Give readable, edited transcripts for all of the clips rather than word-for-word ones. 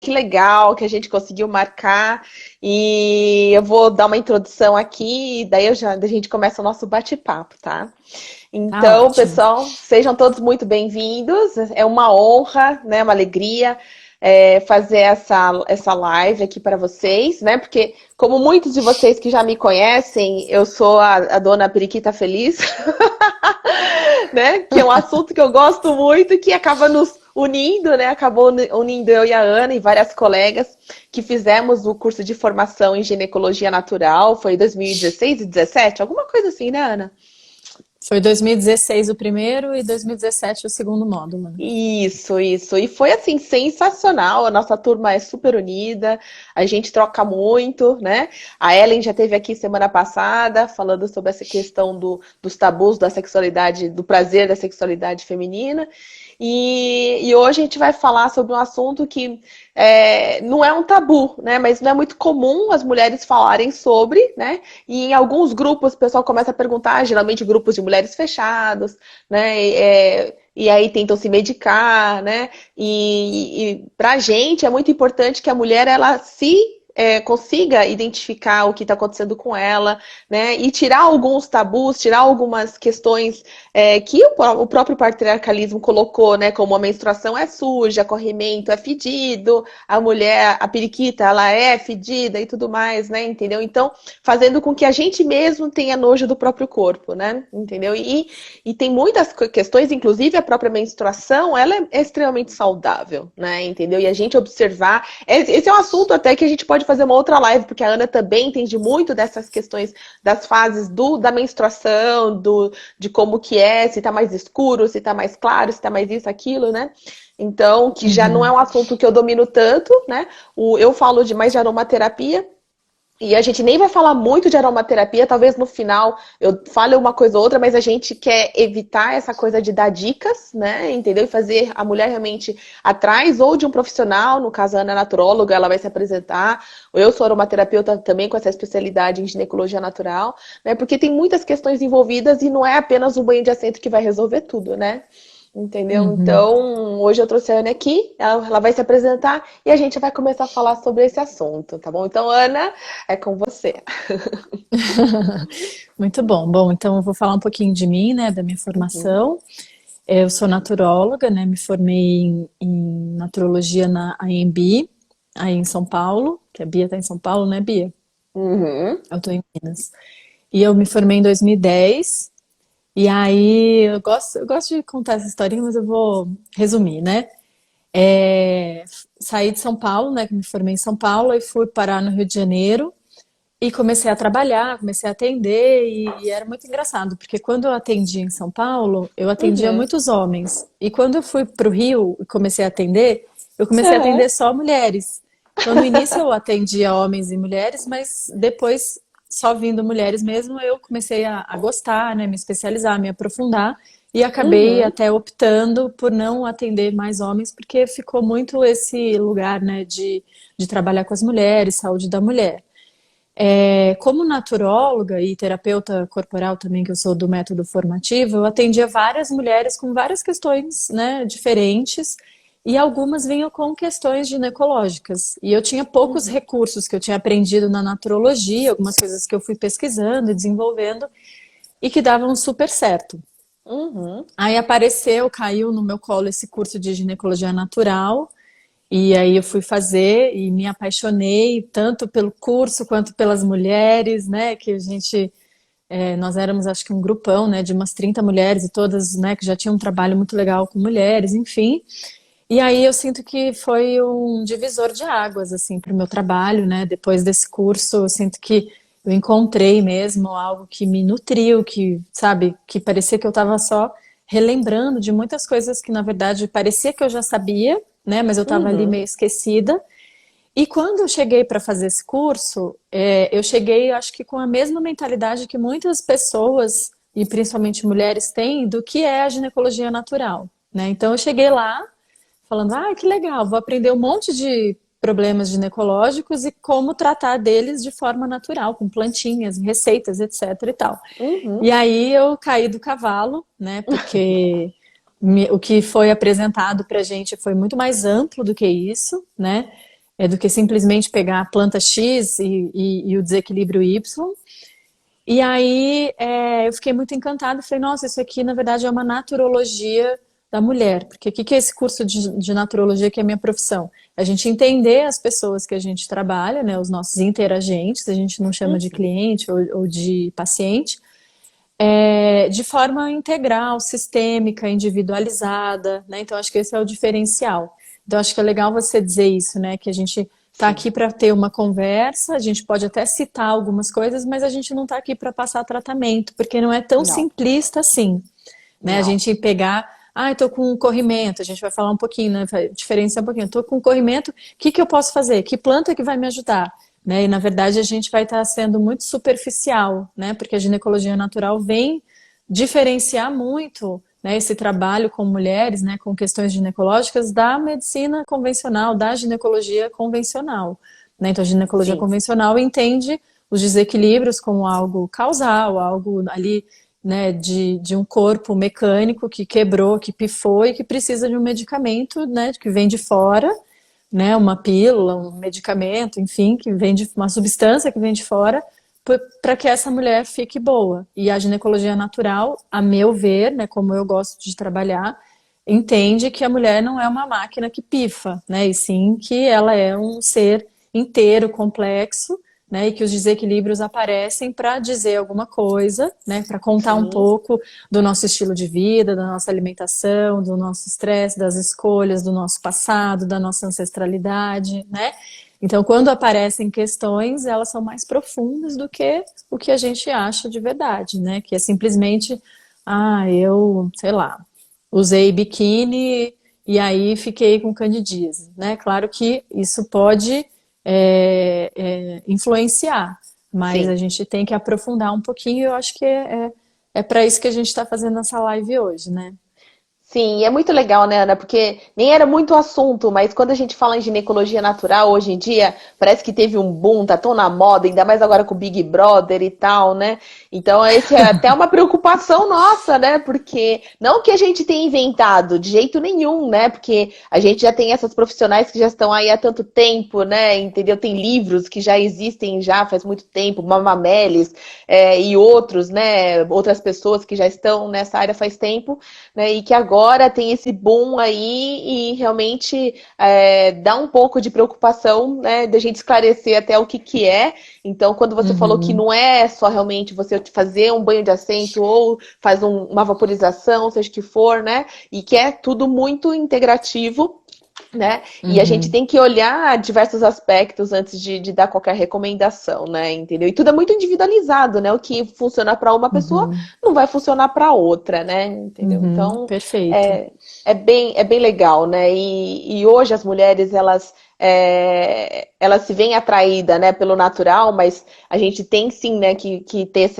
Que legal que a gente conseguiu marcar e eu vou dar uma introdução aqui e daí a gente começa o nosso bate-papo, tá? Tá Então, ótimo. pessoal, sejam todos muito bem-vindos. É uma honra, né, uma alegria fazer essa live aqui para vocês, né? Porque, como muitos de vocês que já me conhecem, eu sou a dona Periquita Feliz, né? Que é um assunto que eu gosto muito e que acaba nos unindo, né? Acabou unindo eu e a Ana e várias colegas que fizemos o curso de formação em ginecologia natural. Foi em 2016 e 17, alguma coisa assim, né, Ana? Foi 2016 o primeiro e 2017 o segundo módulo, né? Isso. E foi assim sensacional. A nossa turma é super unida, a gente troca muito, né? A Ellen já esteve aqui semana passada falando sobre essa questão dos tabus da sexualidade, do prazer da sexualidade feminina. E hoje a gente vai falar sobre um assunto que não é um tabu, né? Mas não é muito comum as mulheres falarem sobre, né? E em alguns grupos o pessoal começa a perguntar, geralmente grupos de mulheres fechados, né? E aí tentam se medicar, né? E para a gente é muito importante que a mulher ela se consiga identificar o que está acontecendo com ela, né? E tirar alguns tabus, tirar algumas questões que o próprio patriarcalismo colocou, né? Como a menstruação é suja, corrimento é fedido, a mulher, a periquita, ela é fedida e tudo mais, né? Entendeu? Então, fazendo com que a gente mesmo tenha nojo do próprio corpo, né? Entendeu? E tem muitas questões, inclusive a própria menstruação, ela é extremamente saudável, né? Entendeu? E a gente observar. Esse é um assunto até que a gente pode fazer uma outra live, porque a Ana também entende muito dessas questões das fases da menstruação, de como que é, se tá mais escuro, se tá mais claro, se tá mais isso, aquilo, né? Então, que já não é Uhum. um assunto que eu domino tanto, né? Eu falo de mais de aromaterapia, e a gente nem vai falar muito de aromaterapia, talvez no final eu fale uma coisa ou outra, mas a gente quer evitar essa coisa de dar dicas, né? Entendeu? E fazer a mulher realmente atrás ou de um profissional, no caso a Ana é naturóloga, ela vai se apresentar. Eu sou aromaterapeuta também com essa especialidade em ginecologia natural, né? Porque tem muitas questões envolvidas e não é apenas o banho de assento que vai resolver tudo, né? Entendeu? Uhum. Então, hoje eu trouxe a Ana aqui, ela vai se apresentar e a gente vai começar a falar sobre esse assunto, tá bom? Então, Ana, é com você. Muito bom. Bom, então eu vou falar um pouquinho de mim, né, da minha Uhum. formação. Eu sou naturóloga, né, me formei em naturologia na AMB, aí em São Paulo, que a Bia tá em São Paulo, né, Bia? Uhum. Eu tô em Minas. E eu me formei em 2010, e aí eu gosto de contar essa historinha, mas eu vou resumir, né? É, saí de São Paulo, né, que me formei em São Paulo, e fui parar no Rio de Janeiro e comecei a trabalhar, comecei a atender e era muito engraçado, porque quando eu atendia em São Paulo, eu atendia Uhum. muitos homens. E quando eu fui para o Rio e comecei a atender, eu comecei a Uhum. atender só mulheres. Então no início eu atendia homens e mulheres, mas depois só vindo mulheres mesmo, eu comecei a gostar, né, me especializar, me aprofundar. E acabei Uhum. até optando por não atender mais homens, porque ficou muito esse lugar, né, de trabalhar com as mulheres, saúde da mulher. Como naturóloga e terapeuta corporal também, que eu sou do método formativo, eu atendia várias mulheres com várias questões, né, diferentes, e algumas vinham com questões ginecológicas. E eu tinha poucos Uhum. recursos que eu tinha aprendido na naturologia, algumas coisas que eu fui pesquisando e desenvolvendo, e que davam super certo. Uhum. Aí apareceu, caiu no meu colo esse curso de ginecologia natural, e aí eu fui fazer e me apaixonei tanto pelo curso quanto pelas mulheres, né? Que a gente, nós éramos acho que um grupão, né? De umas 30 mulheres e todas, né? Que já tinham um trabalho muito legal com mulheres, enfim. E aí eu sinto que foi um divisor de águas, assim, para o meu trabalho, né? Depois desse curso, eu sinto que eu encontrei mesmo algo que me nutriu, que, sabe, que parecia que eu estava só relembrando de muitas coisas que, na verdade, parecia que eu já sabia, né? Mas eu estava ali Uhum. meio esquecida. E quando eu cheguei para fazer esse curso, eu cheguei, acho que com a mesma mentalidade que muitas pessoas, e principalmente mulheres, têm do que é a ginecologia natural, né? Então eu cheguei lá falando, ah, que legal, vou aprender um monte de problemas ginecológicos e como tratar deles de forma natural, com plantinhas, receitas, etc e tal. Uhum. E aí eu caí do cavalo, né? Porque o que foi apresentado pra gente foi muito mais amplo do que isso, né? do que simplesmente pegar a planta X e o desequilíbrio Y. E aí eu fiquei muito encantada, falei, nossa, isso aqui na verdade é uma naturologia da mulher, porque o que que é esse curso de naturologia que é a minha profissão? A gente entender as pessoas que a gente trabalha, né, os nossos interagentes, a gente não chama de cliente ou de paciente, de forma integral, sistêmica, individualizada, né? Então acho que esse é o diferencial. Então acho que é legal você dizer isso, né? Que a gente está Sim. aqui para ter uma conversa, a gente pode até citar algumas coisas, mas a gente não está aqui para passar tratamento, porque não é tão Não, simplista assim, né? A não. gente pegar, eu tô com um corrimento, a gente vai falar um pouquinho, né? Vai diferenciar um pouquinho. Eu tô com um corrimento, o que que eu posso fazer? Que planta que vai me ajudar? Né? E na verdade a gente vai estar sendo muito superficial, né? Porque a ginecologia natural vem diferenciar muito, né, esse trabalho com mulheres, né, com questões ginecológicas da medicina convencional, da ginecologia convencional, né? Então a ginecologia Sim. convencional entende os desequilíbrios como algo causal, algo ali, né, de um corpo mecânico que quebrou, que pifou e que precisa de um medicamento, né, que vem de fora, né, uma pílula, um medicamento, enfim, que vem de uma substância que vem de fora, para que essa mulher fique boa. E a ginecologia natural, a meu ver, né, como eu gosto de trabalhar, entende que a mulher não é uma máquina que pifa, né, e sim que ela é um ser inteiro, complexo, né, e que os desequilíbrios aparecem para dizer alguma coisa, né, para contar um Sim. pouco do nosso estilo de vida, da nossa alimentação, do nosso estresse, das escolhas, do nosso passado, da nossa ancestralidade, né? Então, quando aparecem questões, elas são mais profundas do que o que a gente acha de verdade, né? Que é simplesmente, eu, sei lá, usei biquíni e aí fiquei com candidíase, né? Claro que isso pode influenciar, mas a Sim. gente tem que aprofundar um pouquinho e eu acho que é para isso que a gente está fazendo essa live hoje, né? Sim, e é muito legal, né, Ana? Porque nem era muito assunto, mas quando a gente fala em ginecologia natural, hoje em dia, parece que teve um boom, tá tão na moda, ainda mais agora com o Big Brother e tal, né? Então, esse é até uma preocupação nossa, né? Porque não que a gente tenha inventado, de jeito nenhum, né? Porque a gente já tem essas profissionais que já estão aí há tanto tempo, né? Entendeu? Tem livros que já existem já faz muito tempo, Mamamelis, e outros, né? Outras pessoas que já estão nessa área faz tempo, né? E que agora tem esse boom aí e realmente dá um pouco de preocupação, né, de a gente esclarecer até o que que é. Então, quando você falou que Uhum, não é só realmente você fazer um banho de assento ou faz uma vaporização, seja o que for, né, e que é tudo muito integrativo, né? E a gente uhum, tem que olhar diversos aspectos antes de dar qualquer recomendação, né? Entendeu? E tudo é muito individualizado, né? O que funciona para uma pessoa uhum, não vai funcionar para outra, né? Entendeu? uhum, Então perfeito. é bem legal, né? E hoje as mulheres elas se veem atraídas, né, pelo natural, mas a gente tem sim, né, que ter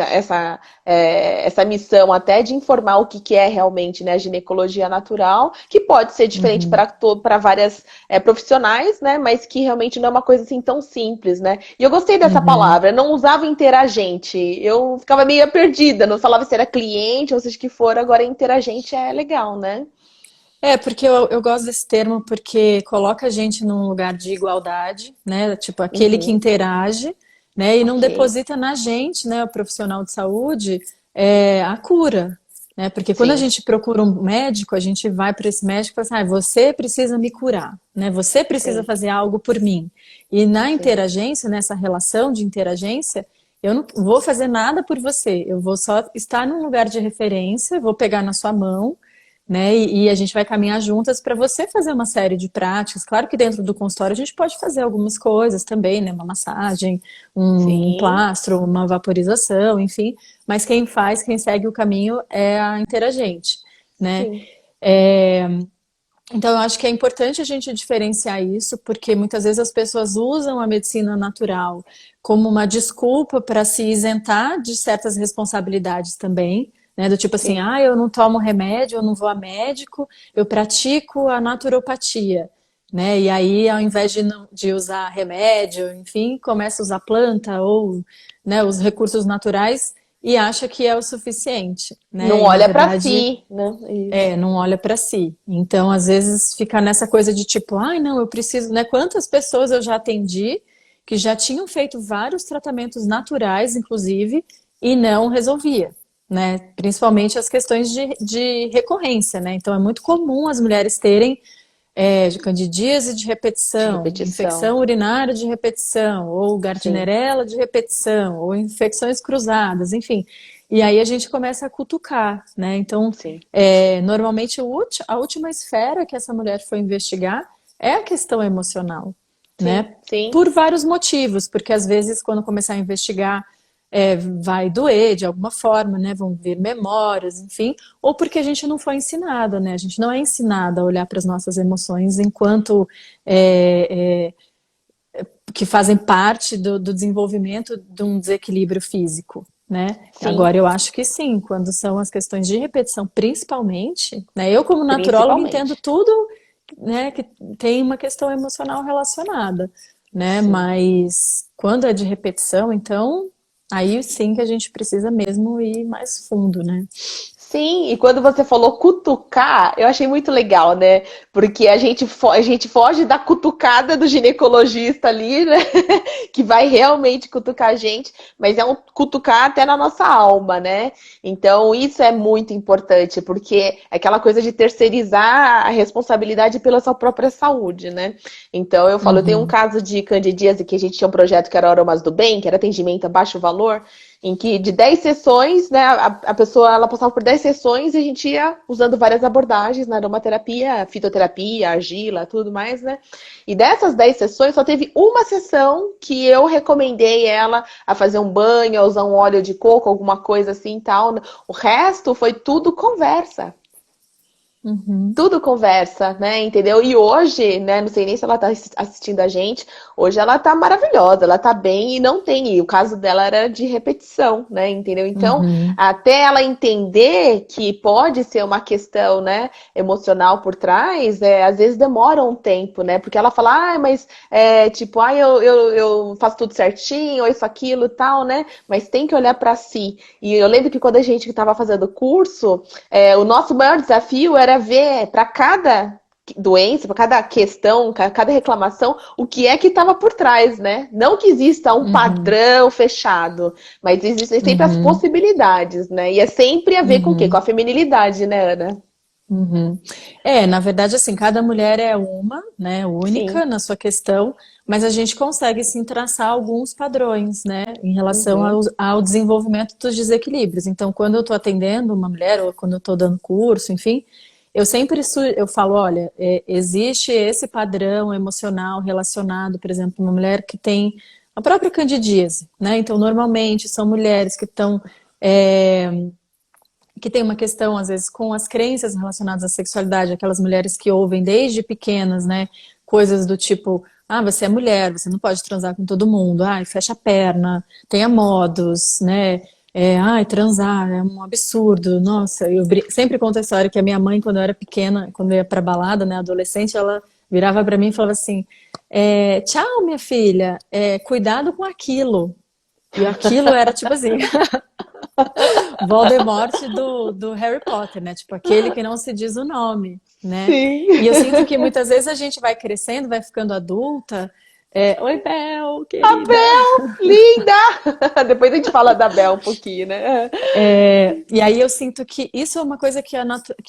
essa missão até de informar o que, que é realmente, né, a ginecologia natural, que pode ser diferente Uhum, para várias profissionais, né, mas que realmente não é uma coisa assim tão simples, né? E eu gostei dessa uhum. palavra, não usava interagente, eu ficava meio perdida, não falava se era cliente ou seja que for, agora interagente é legal, né? Porque eu gosto desse termo porque coloca a gente num lugar de igualdade, né? Tipo, aquele que Uhum, interage, né? E não ok, deposita na gente, né, o profissional de saúde, a cura, né? Porque quando a sim, gente procura um médico, a gente vai para esse médico e fala assim, você precisa me curar, né? Você precisa sim, fazer algo por mim. E na sim. interagência, nessa relação de interagência, eu não vou fazer nada por você, eu vou só estar num lugar de referência, vou pegar na sua mão, né? E a gente vai caminhar juntas para você fazer uma série de práticas. Claro que dentro do consultório a gente pode fazer algumas coisas também, né? Uma massagem, um Sim, plastro, uma vaporização, enfim. Mas quem faz, quem segue o caminho é a interagente, né? sim. É, então, eu acho que é importante a gente diferenciar isso, porque muitas vezes as pessoas usam a medicina natural como uma desculpa para se isentar de certas responsabilidades também, né? Do tipo assim, Sim. eu não tomo remédio, eu não vou a médico, eu pratico a naturopatia, né? E aí, ao invés de usar remédio, enfim, começa a usar planta ou, né, os recursos naturais e acha que é o suficiente, né? Não E na olha para verdade si, né? Isso. não olha para si. Então, às vezes fica nessa coisa de tipo, ai, não, eu preciso, né? Quantas pessoas eu já atendi que já tinham feito vários tratamentos naturais, inclusive, e não resolvia, né? Principalmente as questões de recorrência, né? Então, é muito comum as mulheres terem de candidíase de De repetição, repetição. infecção urinária de repetição, ou Sim, gardnerella de repetição, ou infecções cruzadas, enfim. E aí a gente começa a cutucar, né? Então, sim. normalmente a última esfera que essa mulher foi investigar é a questão emocional, Sim, né? sim. Por vários motivos, porque às vezes quando começar a investigar vai doer de alguma forma, né? Vão vir memórias, enfim, ou porque a gente não foi ensinada, né? A gente não é ensinada a olhar para as nossas emoções enquanto é, que fazem parte do desenvolvimento de um desequilíbrio físico, né? Sim, Agora, eu acho que sim, quando são as questões de repetição, principalmente, né? Eu, como naturóloga, entendo principalmente. tudo, né, que tem uma questão emocional relacionada, né? Sim. Mas quando é de repetição, então, aí sim que a gente precisa mesmo ir mais fundo, né? Sim, e quando você falou cutucar, eu achei muito legal, né? Porque a gente foge da cutucada do ginecologista ali, né? Que vai realmente cutucar a gente, mas é um cutucar até na nossa alma, né? Então, isso é muito importante, porque é aquela coisa de terceirizar a responsabilidade pela sua própria saúde, né? Então, eu falo, eu tenho um Uhum, caso de candidíase que a gente tinha um projeto que era Aromas do Bem, que era atendimento a baixo valor, em que de 10 sessões, né, a pessoa ela passava por 10 sessões e a gente ia usando várias abordagens na aromaterapia, fitoterapia, argila, tudo mais, né? E dessas 10 sessões, só teve uma sessão que eu recomendei ela a fazer um banho, a usar um óleo de coco, alguma coisa assim e tal. O resto foi tudo conversa. uhum. Tudo conversa, né? Entendeu? E hoje, né? Não sei nem se ela tá assistindo a gente. Hoje ela tá maravilhosa, ela tá bem e não tem. E o caso dela era de repetição, né? Entendeu? Então, Uhum, até ela entender que pode ser uma questão, né, emocional por trás, às vezes demora um tempo, né? Porque ela fala, ah, mas tipo, ah, eu faço tudo certinho, ou isso, aquilo e tal, né? Mas tem que olhar para si. E eu lembro que quando a gente estava fazendo o curso, o nosso maior desafio era ver para cada doença, para cada questão, cada reclamação, o que é que estava por trás, né? Não que exista um uhum, padrão fechado, mas existem sempre as uhum, possibilidades, né? E é sempre a ver com o quê? Com uhum. a feminilidade, né, Ana? Uhum. Na verdade, assim, cada mulher é uma, né, única Sim. na sua questão, mas a gente consegue sim traçar alguns padrões, né, em relação Uhum. ao desenvolvimento dos desequilíbrios. Então, quando eu estou atendendo uma mulher ou quando eu estou dando curso, enfim, eu sempre eu falo, olha, existe esse padrão emocional relacionado, por exemplo, uma mulher que tem a própria candidíase, né? Então, normalmente são mulheres que tem uma questão, às vezes, com as crenças relacionadas à sexualidade, aquelas mulheres que ouvem desde pequenas, né, coisas do tipo, ah, você é mulher, você não pode transar com todo mundo, ai, fecha a perna, tenha modos, né, ai, transar é um absurdo, nossa, sempre conto a história que a minha mãe, quando eu era pequena, quando eu ia pra balada, né, adolescente, ela virava pra mim e falava assim, tchau, minha filha, cuidado com aquilo, e aquilo era tipo assim, Voldemort do Harry Potter, né? Tipo, aquele que não se diz o nome, né? Sim. E eu sinto que muitas vezes a gente vai crescendo, vai ficando adulta. Oi, Bel, A querida. Bel, linda! Depois a gente fala da Bel um pouquinho, né? E aí eu sinto que isso é uma coisa que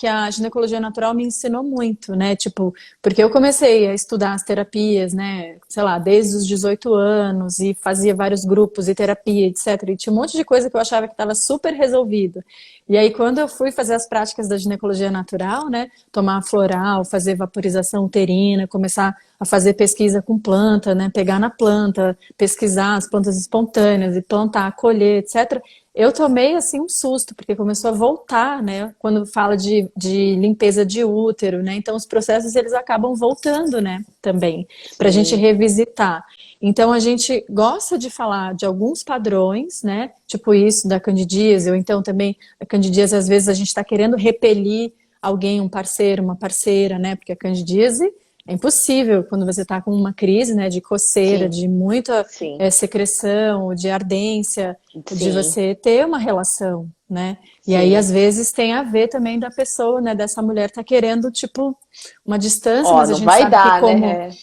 a ginecologia natural me ensinou muito, né? Tipo, porque eu comecei a estudar as terapias, né? Sei lá, desde os 18 anos e fazia vários grupos e terapia, etc. E tinha um monte de coisa que eu achava que estava super resolvido. E aí quando eu fui fazer as práticas da ginecologia natural, né? Tomar floral, fazer vaporização uterina, começar a fazer pesquisa com planta, né? Pegar na planta, pesquisar as plantas espontâneas e plantar, colher, etc. Eu tomei assim um susto, porque começou a voltar, né? Quando fala de limpeza de útero, né? Então os processos eles acabam voltando, né? Também, para a gente Sim, revisitar. Então a gente gosta de falar de alguns padrões, né? Tipo isso da candidíase, ou então também a candidíase, às vezes a gente está querendo repelir alguém, um parceiro, uma parceira, né? Porque a candidíase É impossível quando você está com uma crise, né, de coceira, Sim, de muita sim, secreção, de ardência, de sim. você ter uma relação, né? E aí, Sim. às vezes, tem a ver também da pessoa, né, dessa mulher tá querendo, tipo, uma distância, Ó, mas a não gente vai sabe que dar, como né? É,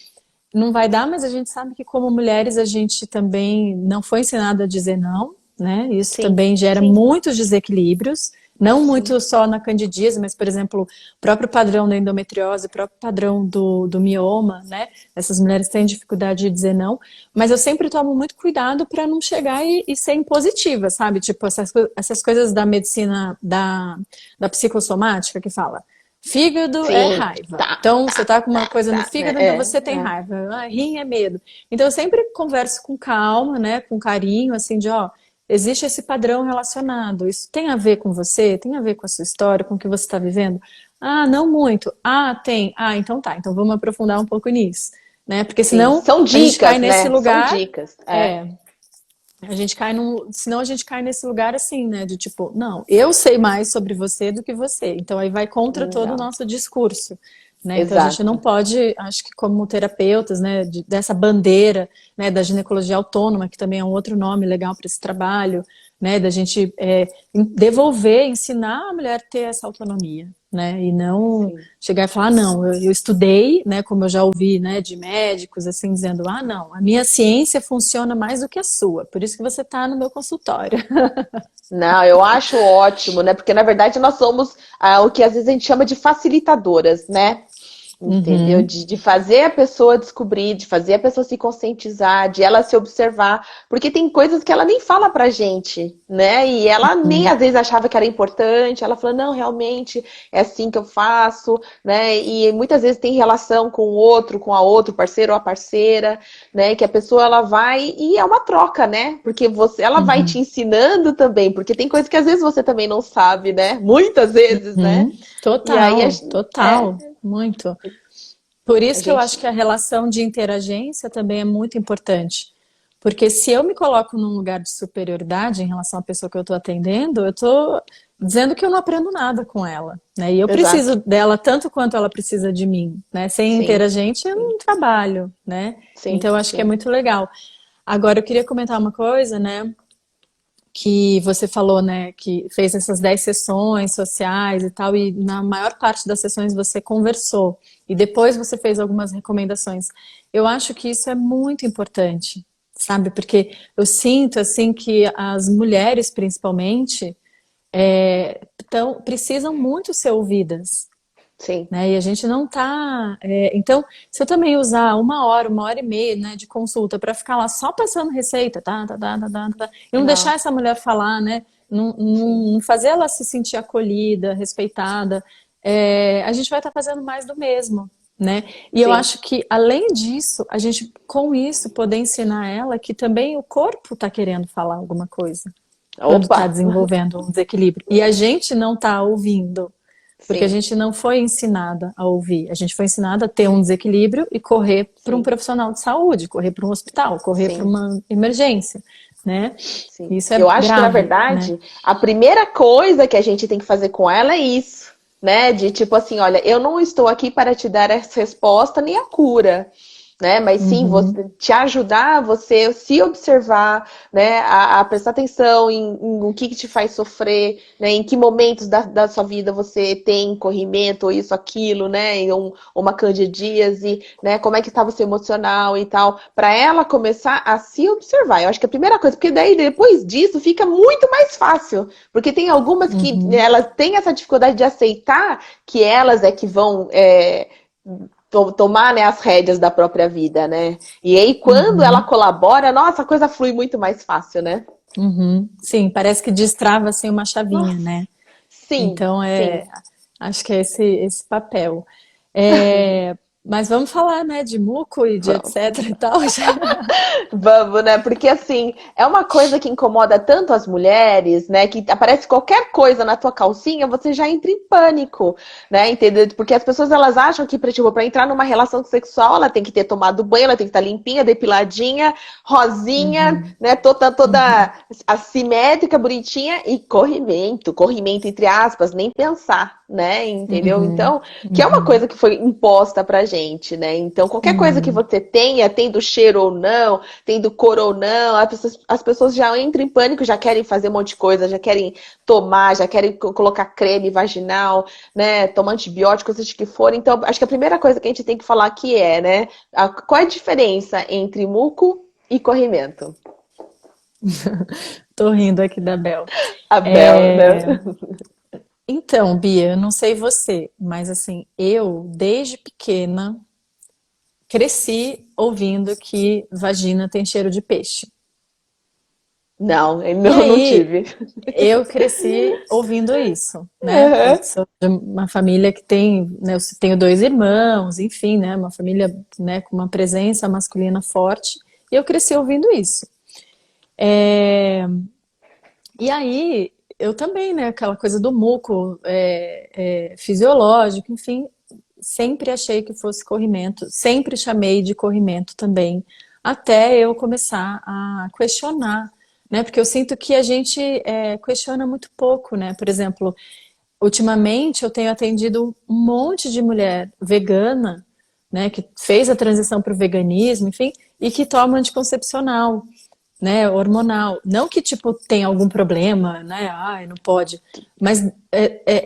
não vai dar, mas a gente sabe que como mulheres a gente também não foi ensinada a dizer não, né? Isso sim, também gera sim, muitos desequilíbrios, não sim. muito só na candidíase, mas, por exemplo, o próprio padrão da endometriose, o próprio padrão do mioma, né? Essas mulheres têm dificuldade de dizer não, mas eu sempre tomo muito cuidado para não chegar e ser impositiva, sabe? Tipo, essas coisas da medicina, da psicossomática que fala. Fígado é Sim, raiva. tá, Então, você tá, tá com uma tá, coisa no tá, né? fígado, então É, você tem é. raiva. Ah, rim é medo. Então, eu sempre converso com calma, né? Com carinho, assim, de, ó, existe esse padrão relacionado. Isso tem a ver com você? Tem a ver com a sua história, com o que você está vivendo? Ah, não muito. Ah, tem. Ah, então tá. Então, vamos aprofundar um pouco nisso, né? Porque Sim, senão são a gente cai dicas, nesse né? São lugar. dicas. É. É, a gente cai num, senão a gente cai nesse lugar assim, né? De tipo, não, eu sei mais sobre você do que você. Então aí vai contra todo o Não, nosso discurso, né? Então a gente não exato. pode, acho que como terapeutas, né, dessa bandeira, né, da ginecologia autônoma, que também é um outro nome legal para esse trabalho, né, da gente devolver, ensinar a mulher a ter essa autonomia, né? E não Sim. chegar e falar, ah, não, eu estudei, né, como eu já ouvi, né, de médicos, assim, dizendo, ah, não, a minha ciência funciona mais do que a sua, por isso que você está no meu consultório. Não, eu acho ótimo, né? Porque na verdade nós somos o que às vezes a gente chama de facilitadoras, né? Entendeu? Uhum, De fazer a pessoa descobrir, de fazer a pessoa se conscientizar, de ela se observar, porque tem coisas que ela nem fala pra gente, né? E ela nem uhum, às vezes achava que era importante, ela falou, não, realmente é assim que eu faço, né? E muitas vezes tem relação com o outro, com a outro parceiro ou a parceira, né? Que a pessoa ela vai e é uma troca, né? Porque ela vai te uhum, ensinando também, porque tem coisas que às vezes você também não sabe, né? Muitas vezes, né? uhum. E aí Total, total, muito. Por a isso que eu acho gente que a relação de interagência também é muito importante. Porque se eu me coloco num lugar de superioridade em relação à pessoa que eu estou atendendo, eu estou dizendo que eu não aprendo nada com ela, né? E eu exato. preciso dela tanto quanto ela precisa de mim, né? Sem Sim, interagente eu sim, não trabalho, né? sim, Então eu acho que é sim. muito legal. Agora eu queria comentar uma coisa, né? Que você falou, né, que fez essas 10 sessões sociais e tal, e na maior parte das sessões você conversou, e depois você fez algumas recomendações. Eu acho que isso é muito importante, sabe? Porque eu sinto, assim, que as mulheres, principalmente, precisam muito ser ouvidas, Sim, né? E a gente não tá. Então, se eu também usar uma hora e meia, né, de consulta para ficar lá só passando receita, e não deixar não, essa mulher falar, né? Não, sim, não fazer ela se sentir acolhida, respeitada, a gente vai estar fazendo mais do mesmo. Né? E eu sim. acho que, além disso, a gente, com isso, poder ensinar ela que também o corpo está querendo falar alguma coisa quando Opa! está desenvolvendo um desequilíbrio. E a gente não está ouvindo. Porque a Sim, gente não foi ensinada a ouvir, a gente foi ensinada a ter um desequilíbrio e correr para um sim, profissional de saúde, correr para um hospital, correr para sim, uma emergência, né? sim. Isso é Eu acho que, na grave, né? verdade, a primeira coisa que a gente tem que fazer com ela é isso, né? De tipo assim, olha, eu não estou aqui para te dar essa resposta nem a cura. Né? Mas sim, Uhum, você te ajudar a você se observar, né? A prestar atenção em o que te faz sofrer, né? Em que momentos da sua vida você tem corrimento, ou isso, aquilo, né? Uma candidíase, né? Como é que estava o seu emocional e tal, para ela começar a se observar. Eu acho que a primeira coisa, porque daí depois disso fica muito mais fácil, porque tem algumas que né, uhum, elas têm essa dificuldade de aceitar que elas é que vão tomar né, as rédeas da própria vida, né? E aí, quando ela uhum, colabora, nossa, a coisa flui muito mais fácil, né? uhum. Sim, parece que destrava assim uma chavinha, Nossa, né? sim, Então sim. acho que é esse papel. É, mas vamos falar, né, de muco e de Vamos. etc e tal. Vamos, né? Porque assim, é uma coisa que incomoda tanto as mulheres, né? Que aparece qualquer coisa na tua calcinha, você já entra em pânico, né? Entendeu? Porque as pessoas elas acham que tipo, para entrar numa relação sexual, ela tem que ter tomado banho, ela tem que estar limpinha, depiladinha, rosinha, Uhum, né? Toda uhum. assimétrica, bonitinha e corrimento, corrimento entre aspas, nem pensar. né? Entendeu? Uhum, Então, que é uma uhum, coisa que foi imposta pra gente, né? Então, qualquer coisa que uhum. você tenha, tendo cheiro ou não, tendo cor ou não, as pessoas já entram em pânico, já querem fazer um monte de coisa, já querem tomar, já querem colocar creme vaginal, né? Tomar antibióticos, seja o que for. Então, acho que a primeira coisa que a gente tem que falar aqui é, né? Qual é a diferença entre muco e corrimento? Tô rindo aqui da Bel. A Bel, né? É, Então, Bia, eu não sei você, mas assim, eu, desde pequena, cresci ouvindo que vagina tem cheiro de peixe. Não, eu E não aí, tive. eu cresci ouvindo isso, né? Eu Uhum. sou de uma família que tem, né, eu tenho dois irmãos, enfim, né? Uma família, né, com uma presença masculina forte. E eu cresci ouvindo isso. É, E aí, eu também, né? Aquela coisa do muco fisiológico, enfim, sempre achei que fosse corrimento, sempre chamei de corrimento também, até eu começar a questionar, né? Porque eu sinto que a gente questiona muito pouco, né? Por exemplo, ultimamente eu tenho atendido um monte de mulher vegana, né? Que fez a transição para o veganismo, enfim, e que toma anticoncepcional, né, hormonal. Não que, tipo, tem algum problema, né, ai, não pode. Mas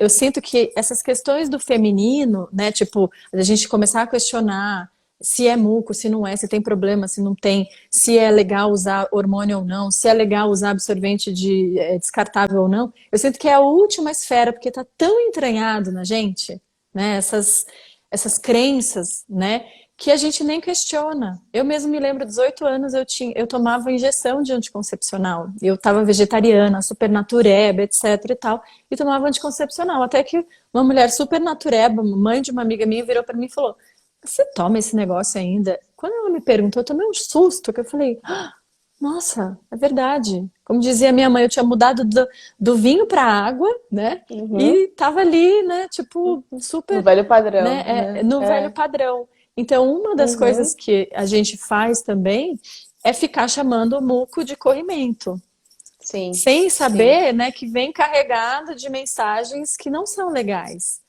eu sinto que essas questões do feminino, né, tipo, a gente começar a questionar se é muco, se não é, se tem problema, se não tem, se é legal usar hormônio ou não, se é legal usar absorvente descartável ou não. Eu sinto que é a última esfera, porque está tão entranhado na gente, né, essas crenças, né, que a gente nem questiona. Eu mesmo me lembro, 18 anos eu tomava injeção de anticoncepcional. Eu estava vegetariana, super natureba, etc e tal, e tomava anticoncepcional. Até que uma mulher super natureba, mãe de uma amiga minha, virou para mim e falou: "Você toma esse negócio ainda?" Quando ela me perguntou, eu tomei um susto, que eu falei: "Nossa, é verdade." Como dizia minha mãe, eu tinha mudado do vinho para a água, né? Uhum. E tava ali, né, tipo, No super, velho padrão, né, né? no velho É. padrão. Então, uma das Uhum. coisas que a gente faz também é ficar chamando o muco de corrimento, Sim, sem sim, saber, né, que vem carregado de mensagens que não são legais,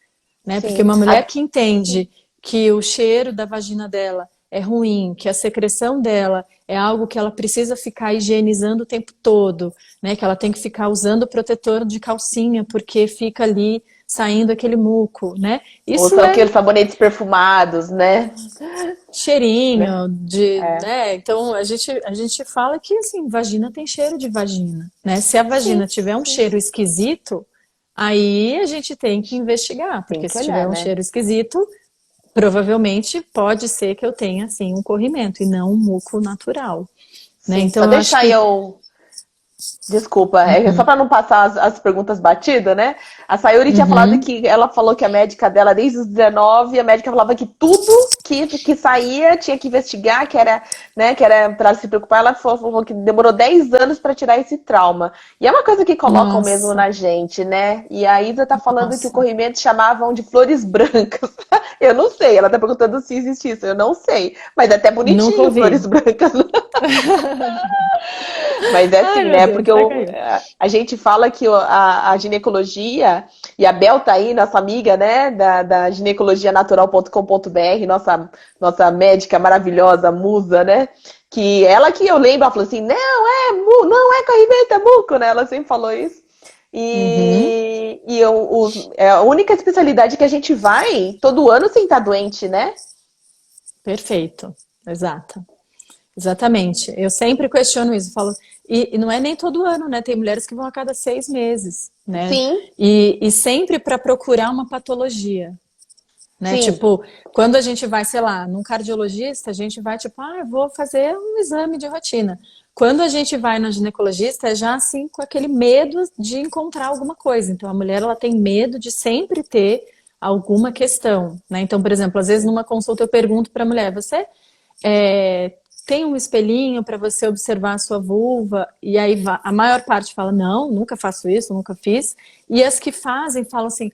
né? Porque sim. uma mulher que entende que o cheiro da vagina dela é ruim, que a secreção dela é algo que ela precisa ficar higienizando o tempo todo, né? Que ela tem que ficar usando protetor de calcinha porque fica ali saindo aquele muco, né? Ou Isso são é aqueles sabonetes perfumados, né? Né? cheirinho de, É. né? Então a gente fala que assim, vagina tem cheiro de vagina, né? Se a Sim, vagina tiver um sim. cheiro esquisito, aí a gente tem que investigar, Tem porque que se tiver olhar, um né? cheiro esquisito, provavelmente pode ser que eu tenha assim um corrimento e não um muco natural, né? Sim. Só Então eu acho deixar que eu. Desculpa, é só para não passar as perguntas batidas, né? A Sayuri tinha falado uhum, que ela falou que a médica dela, desde os 19, a médica falava que tudo que saía tinha que investigar, que era, né, que era para ela se preocupar. Ela falou que demorou 10 anos para tirar esse trauma. E é uma coisa que colocam mesmo nossa, na gente, né? E a Isa tá falando que o nossa, corrimento chamavam de flores brancas. Eu não sei, ela tá perguntando se existe isso, eu não sei. Mas é até nunca bonitinho, flores ouvi. brancas. Mas é Ai assim, meu né? Deus, Porque até caiu. a gente fala que a ginecologia, e a Bel tá aí, nossa amiga, né? Da ginecologianatural.com.br, nossa médica maravilhosa, musa, né? Que ela que eu lembro, ela falou assim: não é corrimento, é muco, né? Ela sempre falou isso. Uhum, É a única especialidade que a gente vai todo ano sem estar doente, né? perfeito, exato. Exatamente. Eu sempre questiono isso, falo, e não é nem todo ano, né? Tem mulheres que vão a cada 6 meses, né? Sim, E sempre para procurar uma patologia, né? sim. Tipo, quando a gente vai, sei lá, num cardiologista, a gente vai tipo, eu vou fazer um exame de rotina. Quando a gente vai na ginecologista, é já assim com aquele medo de encontrar alguma coisa. Então a mulher ela tem medo de sempre ter alguma questão, né? Então, por exemplo, às vezes numa consulta eu pergunto para a mulher, você é, tem um espelhinho para você observar a sua vulva? E aí a maior parte fala, não, nunca faço isso, nunca fiz. E as que fazem falam assim,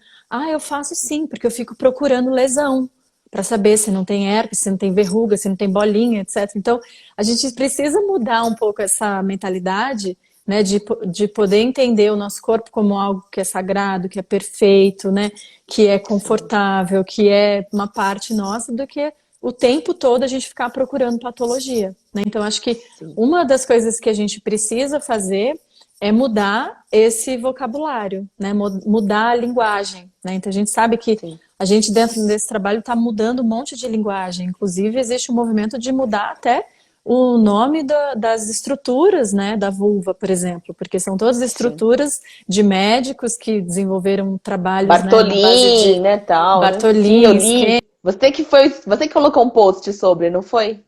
eu faço sim, porque eu fico procurando lesão para saber se não tem herpes, se não tem verruga, se não tem bolinha, etc. Então, a gente precisa mudar um pouco essa mentalidade, né? De poder entender o nosso corpo como algo que é sagrado, que é perfeito, né? Que é Sim, confortável, que é uma parte nossa, do que o tempo todo a gente ficar procurando patologia, né? Então, acho que sim, uma das coisas que a gente precisa fazer é mudar esse vocabulário, né? Mudar a linguagem, né? Então, a gente sabe que sim. a gente, dentro desse trabalho, está mudando um monte de linguagem. Inclusive, existe um movimento de mudar até o nome das estruturas, né, da vulva, por exemplo, porque são todas Sim. estruturas de médicos que desenvolveram trabalhos, né, na base Bartolin, de né, tal, né? Sim, eu Bartolin, li. Você que colocou um post sobre, não foi?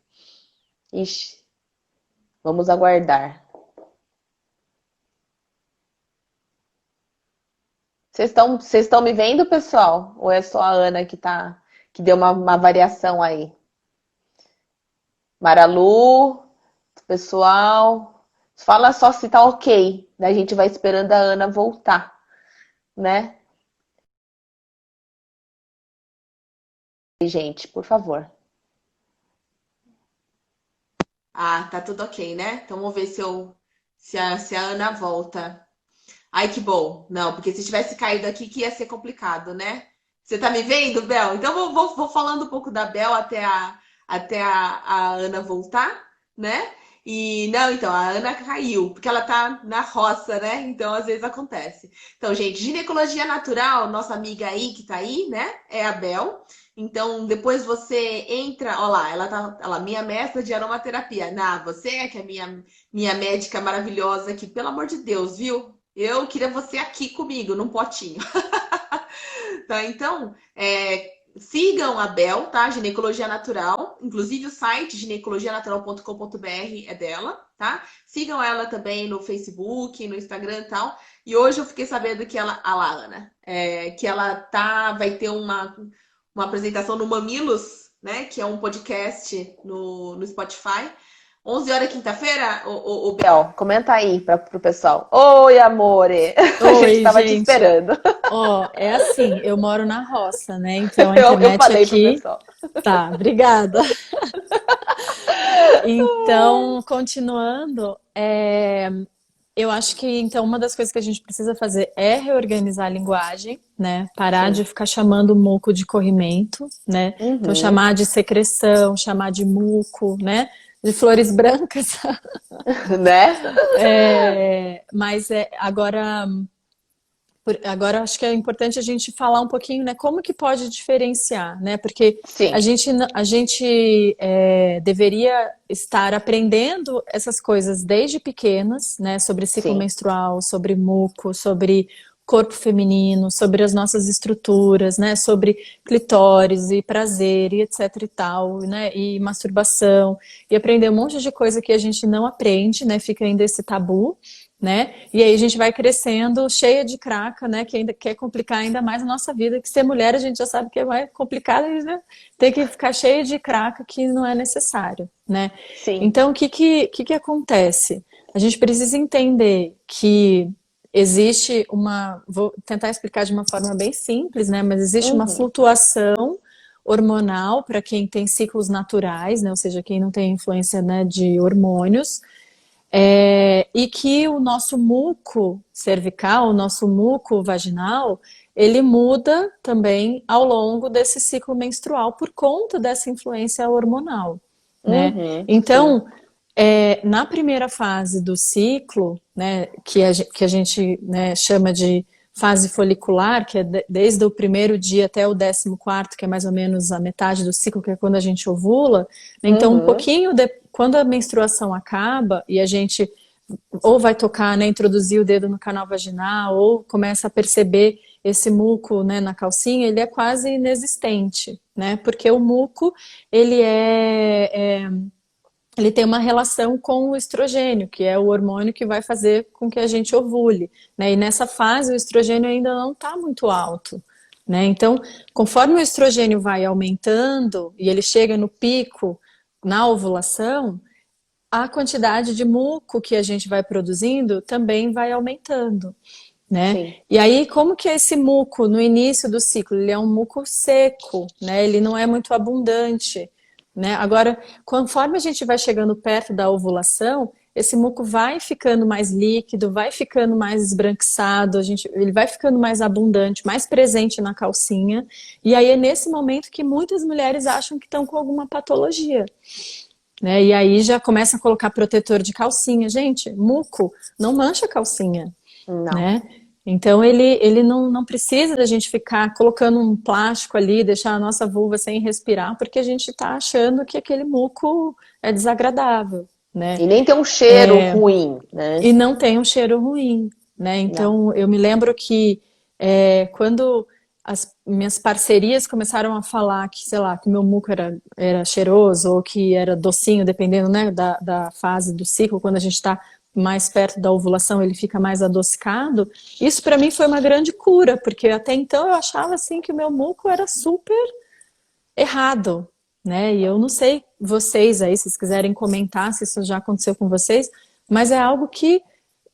Ixi, vamos aguardar. Vocês estão me vendo, pessoal? Ou é só a Ana que deu uma variação aí? Maralu, pessoal, fala só se tá ok. Daí a gente vai esperando a Ana voltar, né? Gente, por favor. Ah, tá tudo ok, né? Então vamos ver se a Ana volta. Ai, que bom. Não, porque se tivesse caído aqui que ia ser complicado, né? Você tá me vendo, Bel? Então vou falando um pouco da Bel até a Ana voltar, né? E não, então, a Ana caiu, porque ela tá na roça, né? Então, às vezes acontece. Então, gente, ginecologia natural, nossa amiga aí que tá aí, né? É a Bel. Então, depois você entra, ó lá, ela minha mestra de aromaterapia. Você é que é minha médica maravilhosa aqui, pelo amor de Deus, viu? Eu queria você aqui comigo, num potinho. Tá? Então, sigam a Bel, tá? Ginecologia Natural. Inclusive, o site ginecologianatural.com.br é dela, tá? Sigam ela também no Facebook, no Instagram e tal. E hoje eu fiquei sabendo que a lá, Ana, que ela vai ter uma apresentação no Mamilos, né? Que é um podcast no Spotify. 11 horas quinta-feira, o Bel, comenta aí pro pessoal. Oi, amore! A gente Oi, tava te gente. esperando. Ó, é assim, eu moro na roça, né? Então a Eu internet falei pro aqui pessoal. tá, obrigada. Então, continuando, eu acho que então uma das coisas que a gente precisa fazer é reorganizar a linguagem, né? Parar Sim. de ficar chamando o muco de corrimento, né? Então Uhum. chamar de secreção, chamar de muco, né? De flores brancas. Né? Mas agora acho que é importante a gente falar um pouquinho, né? Como que pode diferenciar, né? Porque Sim. a gente deveria estar aprendendo essas coisas desde pequenas, né? Sobre ciclo Sim. menstrual, sobre muco, sobre corpo feminino, sobre as nossas estruturas, né? Sobre clitóris e prazer e etc e tal, né? E masturbação e aprender um monte de coisa que a gente não aprende, né? Fica ainda esse tabu, né? E aí a gente vai crescendo cheia de craca, né? Que ainda quer complicar ainda mais a nossa vida, que ser mulher a gente já sabe que é mais complicado, né? Tem que ficar cheia de craca que não é necessário, né? Sim. Então, o que acontece? A gente precisa entender que existe vou tentar explicar de uma forma bem simples, né? Mas existe uma Uhum. flutuação hormonal para quem tem ciclos naturais, né? Ou seja, quem não tem influência, né, de hormônios, e que o nosso muco cervical, o nosso muco vaginal, ele muda também ao longo desse ciclo menstrual por conta dessa influência hormonal, né? Uhum. Sim. Então, na primeira fase do ciclo, né, que a gente, né, chama de fase folicular, que é desde o primeiro dia até o 14º, que é mais ou menos a metade do ciclo, que é quando a gente ovula, né? Então, Uhum. quando a menstruação acaba e a gente ou vai tocar, né, introduzir o dedo no canal vaginal, ou começa a perceber esse muco, né, na calcinha, ele é quase inexistente, né? Porque o muco, ele ele tem uma relação com o estrogênio, que é o hormônio que vai fazer com que a gente ovule, né? E nessa fase o estrogênio ainda não está muito alto, né? Então, conforme o estrogênio vai aumentando e ele chega no pico na ovulação, a quantidade de muco que a gente vai produzindo também vai aumentando, né? Sim. E aí, como que é esse muco no início do ciclo? Ele é um muco seco, né? Ele não é muito abundante, né? Agora, conforme a gente vai chegando perto da ovulação, esse muco vai ficando mais líquido, vai ficando mais esbranquiçado, ele vai ficando mais abundante, mais presente na calcinha. E aí é nesse momento que muitas mulheres acham que estão com alguma patologia, né? E aí já começa a colocar protetor de calcinha. Gente, muco não mancha a calcinha, Não. né? Então ele não precisa da gente ficar colocando um plástico ali, deixar a nossa vulva sem respirar, porque a gente está achando que aquele muco é desagradável, né? E nem tem um cheiro ruim, né? E não tem um cheiro ruim, né? Não. Então eu me lembro que quando as minhas parcerias começaram a falar que, sei lá, que o meu muco era cheiroso ou que era docinho, dependendo, né, da fase do ciclo, quando a gente está mais perto da ovulação, ele fica mais adocicado. Isso para mim foi uma grande cura, porque até então eu achava assim que o meu muco era super errado, né? E eu não sei vocês aí, se vocês quiserem comentar se isso já aconteceu com vocês, mas é algo que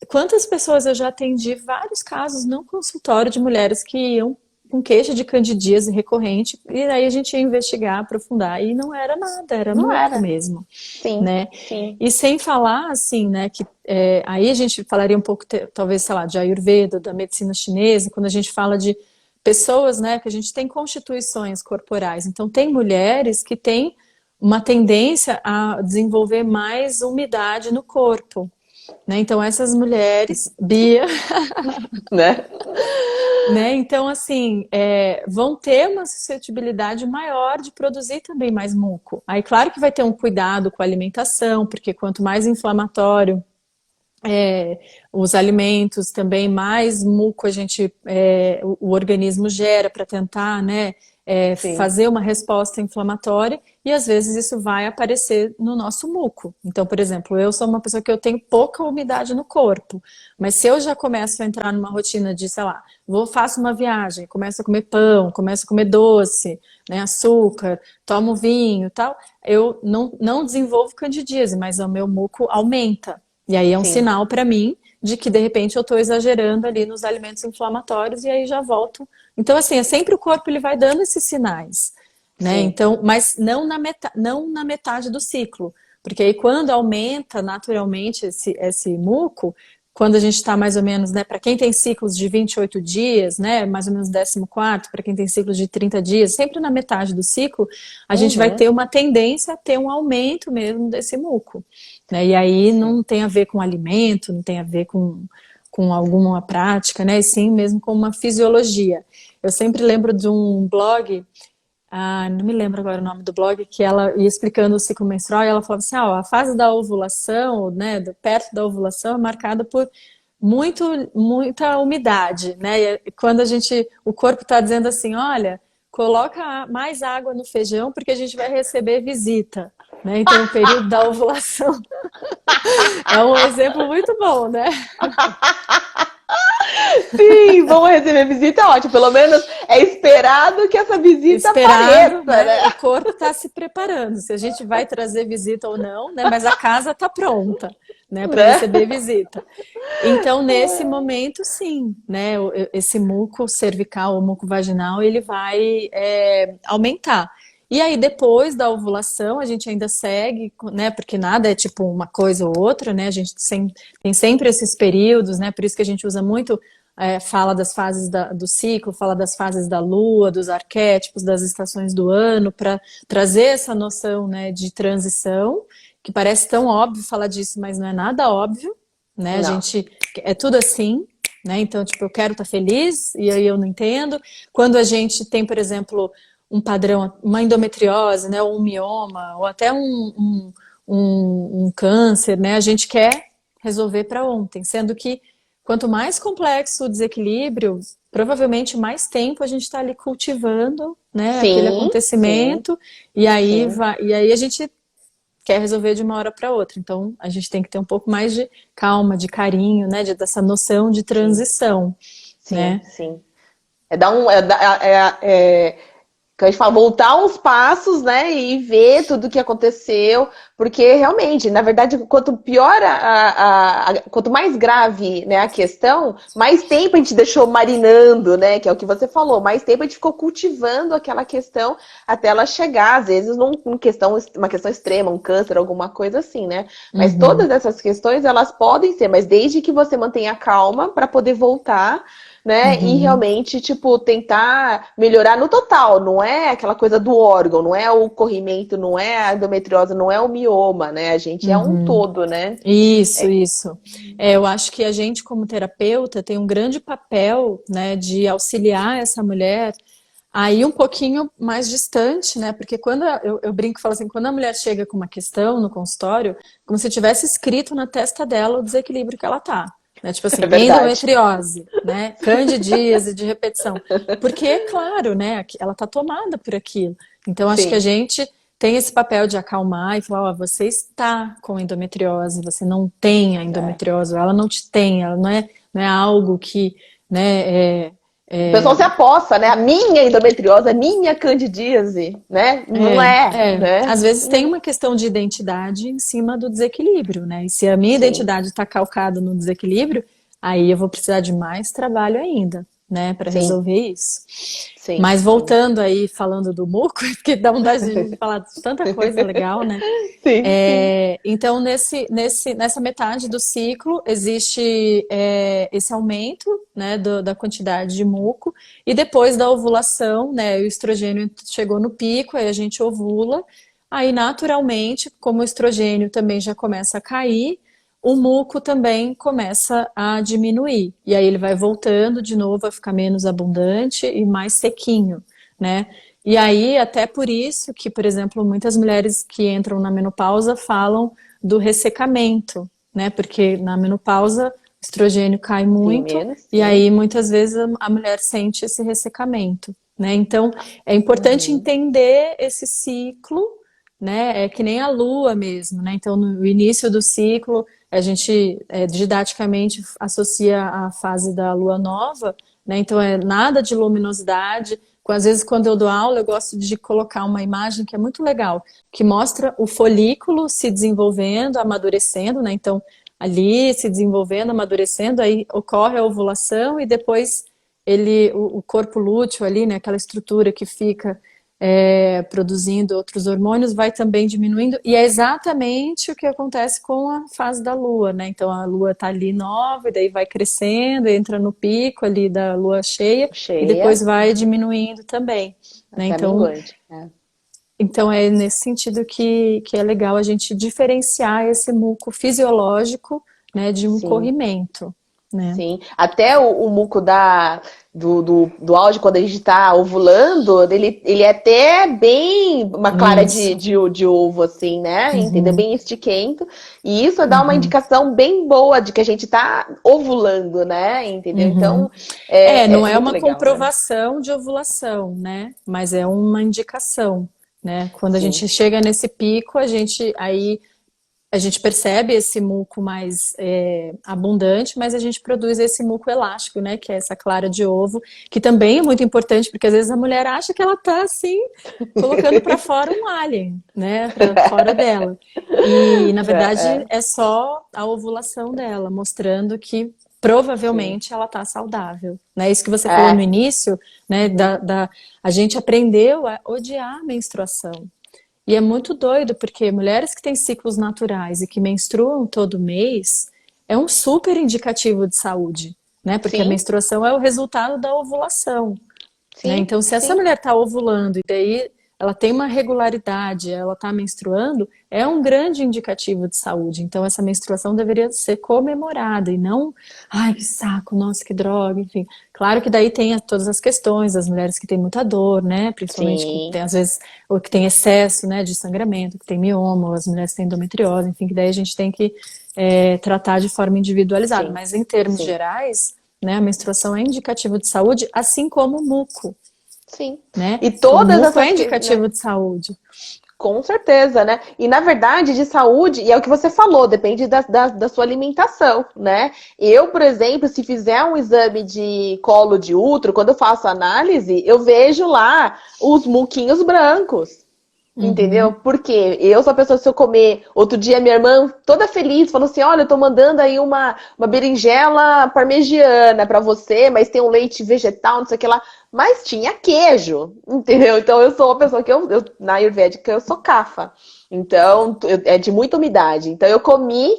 quantas pessoas eu já atendi, vários casos no consultório de mulheres que iam com queixa de candidíase recorrente, e aí a gente ia investigar, aprofundar, e não era nada, era Não muco era. mesmo, Sim, né? sim. E sem falar, assim, né, que aí a gente falaria um pouco, talvez, sei lá, de Ayurveda, da medicina chinesa, quando a gente fala de pessoas, né, que a gente tem constituições corporais. Então, tem mulheres que têm uma tendência a desenvolver mais umidade no corpo, né? Então, essas mulheres, Bia, Né? né? Então, assim, vão ter uma suscetibilidade maior de produzir também mais muco. Aí, claro que vai ter um cuidado com a alimentação, porque quanto mais inflamatório os alimentos, também mais muco o organismo gera para tentar, né, Sim. fazer uma resposta inflamatória, e às vezes isso vai aparecer no nosso muco. Então, por exemplo, eu sou uma pessoa que eu tenho pouca umidade no corpo, mas se eu já começo a entrar numa rotina de, sei lá, faço uma viagem, começo a comer pão, começo a comer doce, né, açúcar, tomo vinho e tal, eu não desenvolvo candidíase, mas o meu muco aumenta. E aí é um Sim. sinal para mim de que de repente eu estou exagerando ali nos alimentos inflamatórios e aí já volto. Então, assim, é sempre o corpo ele vai dando esses sinais, né? Sim. Então, mas não na metade do ciclo, porque aí quando aumenta naturalmente esse muco, quando a gente está mais ou menos, né, para quem tem ciclos de 28 dias, né, mais ou menos 14º, para quem tem ciclos de 30 dias, sempre na metade do ciclo, a gente vai ter uma tendência a ter um aumento mesmo desse muco, né? E aí não tem a ver com alimento, não tem a ver com alguma prática, né, e sim mesmo com uma fisiologia. Eu sempre lembro de um blog, não me lembro agora o nome do blog, que ela ia explicando o ciclo menstrual e ela falava assim, a fase da ovulação, né, perto da ovulação é marcada por muita umidade, né? E quando o corpo está dizendo assim, olha, coloca mais água no feijão porque a gente vai receber visita, né? Então o período da ovulação é um exemplo muito bom, né? Sim, vamos receber visita, é ótimo. Pelo menos é esperado que essa visita Esperado, apareça, né? né? O corpo está se preparando, se a gente vai trazer visita ou não, né? Mas a casa está pronta, né, para Né? receber visita. Então, nesse momento, sim, né? Esse muco cervical, o muco vaginal, ele vai aumentar. E aí, depois da ovulação, a gente ainda segue, né? Porque nada é tipo uma coisa ou outra, né? A gente tem sempre esses períodos, né? Por isso que a gente usa muito, fala das fases do ciclo, fala das fases da lua, dos arquétipos, das estações do ano, para trazer essa noção, né, de transição, que parece tão óbvio falar disso, mas não é nada óbvio, né? A Não. gente é tudo assim, né? Então, tipo, eu quero estar feliz e aí eu não entendo. Quando a gente tem, por exemplo, um padrão, uma endometriose, né, ou um mioma, ou até um câncer, né? A gente quer resolver para ontem, sendo que quanto mais complexo o desequilíbrio, provavelmente mais tempo a gente está ali cultivando, né, aquele Sim, sim, acontecimento, e aí sim, e aí a gente quer resolver de uma hora para outra. Então, a gente tem que ter um pouco mais de calma, de carinho, né, dessa noção de sim, transição, sim, né? sim. É dar um. É que a gente fala, voltar uns passos, né, e ver tudo o que aconteceu, porque realmente, na verdade, quanto pior quanto mais grave, né, a questão, mais tempo a gente deixou marinando, né, que é o que você falou, mais tempo a gente ficou cultivando aquela questão até ela chegar, às vezes, uma questão extrema, um câncer, alguma coisa assim, né? Mas Uhum, todas essas questões, elas podem ser, mas desde que você mantenha calma para poder voltar, né? E uhum, realmente, tipo, tentar melhorar no total. Não é aquela coisa do órgão, não é o corrimento, não é a endometriose, não é o mioma, né? A gente é um uhum. todo, né? Isso, isso. Eu acho que a gente, como terapeuta, tem um grande papel, né, de auxiliar essa mulher aí um pouquinho mais distante, né? Porque quando eu brinco e falo assim, quando a mulher chega com uma questão no consultório, como se tivesse escrito na testa dela o desequilíbrio que ela tá. Né? Tipo É assim, verdade. endometriose, né? Candidíase de repetição. Porque, claro, né? Ela tá tomada por aquilo. Então, acho que a Sim, gente tem esse papel de acalmar e falar, ó, você está com endometriose, você não tem a é. endometriose, ela não te tem, ela não é algo que, né, O pessoal se aposta, né? A minha endometriose, a minha candidíase, né? Não é, né? Às vezes tem uma questão de identidade em cima do desequilíbrio, né? E se a minha Sim, identidade está calcada no desequilíbrio, aí eu vou precisar de mais trabalho ainda, né, para sim, resolver isso. sim, Mas sim. voltando aí, falando do muco, porque dá vontade de a gente falar de tanta coisa legal, né? Sim, sim. Então, nessa metade do ciclo, existe esse aumento, né, da quantidade de muco, e depois da ovulação, né, o estrogênio chegou no pico, aí a gente ovula, aí naturalmente, como o estrogênio também já começa a cair, o muco também começa a diminuir, e aí ele vai voltando de novo a ficar menos abundante e mais sequinho, né? E aí, até por isso que, por exemplo, muitas mulheres que entram na menopausa falam do ressecamento, né? Porque na menopausa o estrogênio cai Sim, muito menos, e sim. aí muitas vezes a mulher sente esse ressecamento, né? Então, é importante Uhum. entender esse ciclo, né? É que nem a lua mesmo, né? Então, no início do ciclo, a gente didaticamente associa a fase da lua nova, né? Então, é nada de luminosidade. Às vezes, quando eu dou aula, eu gosto de colocar uma imagem que é muito legal, que mostra o folículo se desenvolvendo, amadurecendo, né? Então, ali se desenvolvendo, amadurecendo, aí ocorre a ovulação e depois o corpo lúteo ali, né? Aquela estrutura que fica produzindo outros hormônios, vai também diminuindo, e é exatamente o que acontece com a fase da lua, né? Então a lua tá ali nova, e daí vai crescendo, entra no pico ali da lua cheia, e depois Cheia, vai diminuindo também, né? até Então, minguante. É. então é nesse sentido que é legal a gente diferenciar esse muco fisiológico, né, de um Sim. corrimento, né? Sim, até o muco do áudio, quando a gente está ovulando, ele é até bem uma clara Isso. de ovo, assim, né? Entendeu? Uhum, Bem estiquento. E isso dá uma uhum, indicação bem boa de que a gente está ovulando, né? Entendeu? uhum. Então, Não é é muito uma legal, né? comprovação de ovulação, né? Mas é uma indicação, né? Quando a Sim, gente chega nesse pico, a gente percebe esse muco mais abundante, mas a gente produz esse muco elástico, né? Que é essa clara de ovo, que também é muito importante, porque às vezes a mulher acha que ela tá assim, colocando para fora um alien, né? Para fora dela. E na verdade é, é só a ovulação dela, mostrando que sim. provavelmente ela está saudável. Né? Isso que você falou no É, início, né? A gente aprendeu a odiar a menstruação. E é muito doido, porque mulheres que têm ciclos naturais e que menstruam todo mês é um super indicativo de saúde, né? Porque a sim, menstruação é o resultado da ovulação, né? sim, Então, se essa sim. mulher está ovulando e daí ela tem uma regularidade, ela está menstruando, é um grande indicativo de saúde. Então, essa menstruação deveria ser comemorada e não, ai, que saco, nossa, que droga, enfim. Claro que daí tem todas as questões das mulheres que têm muita dor, né? Principalmente que Sim, tem, às vezes, ou que tem excesso, né, de sangramento, que tem mioma, ou as mulheres que têm endometriose, enfim, que daí a gente tem que tratar de forma individualizada. sim, Mas em termos sim, gerais, né, a menstruação é indicativo de saúde, assim como o muco, sim. né? E O todas muco é essas, né? indicativo de saúde. Com certeza, né? E na verdade, de saúde, e é o que você falou, depende da sua alimentação, né? Eu, por exemplo, se fizer um exame de colo de útero, quando eu faço análise, eu vejo lá os muquinhos brancos. Entendeu? Uhum. Porque eu sou a pessoa, se eu comer. Outro dia, minha irmã, toda feliz, falou assim: Olha, eu tô mandando aí uma berinjela parmegiana pra você, mas tem um leite vegetal, não sei o que lá. Mas tinha queijo, entendeu? Então eu sou uma pessoa que na Ayurvédica eu sou cafa. Então, é de muita umidade. Então eu comi,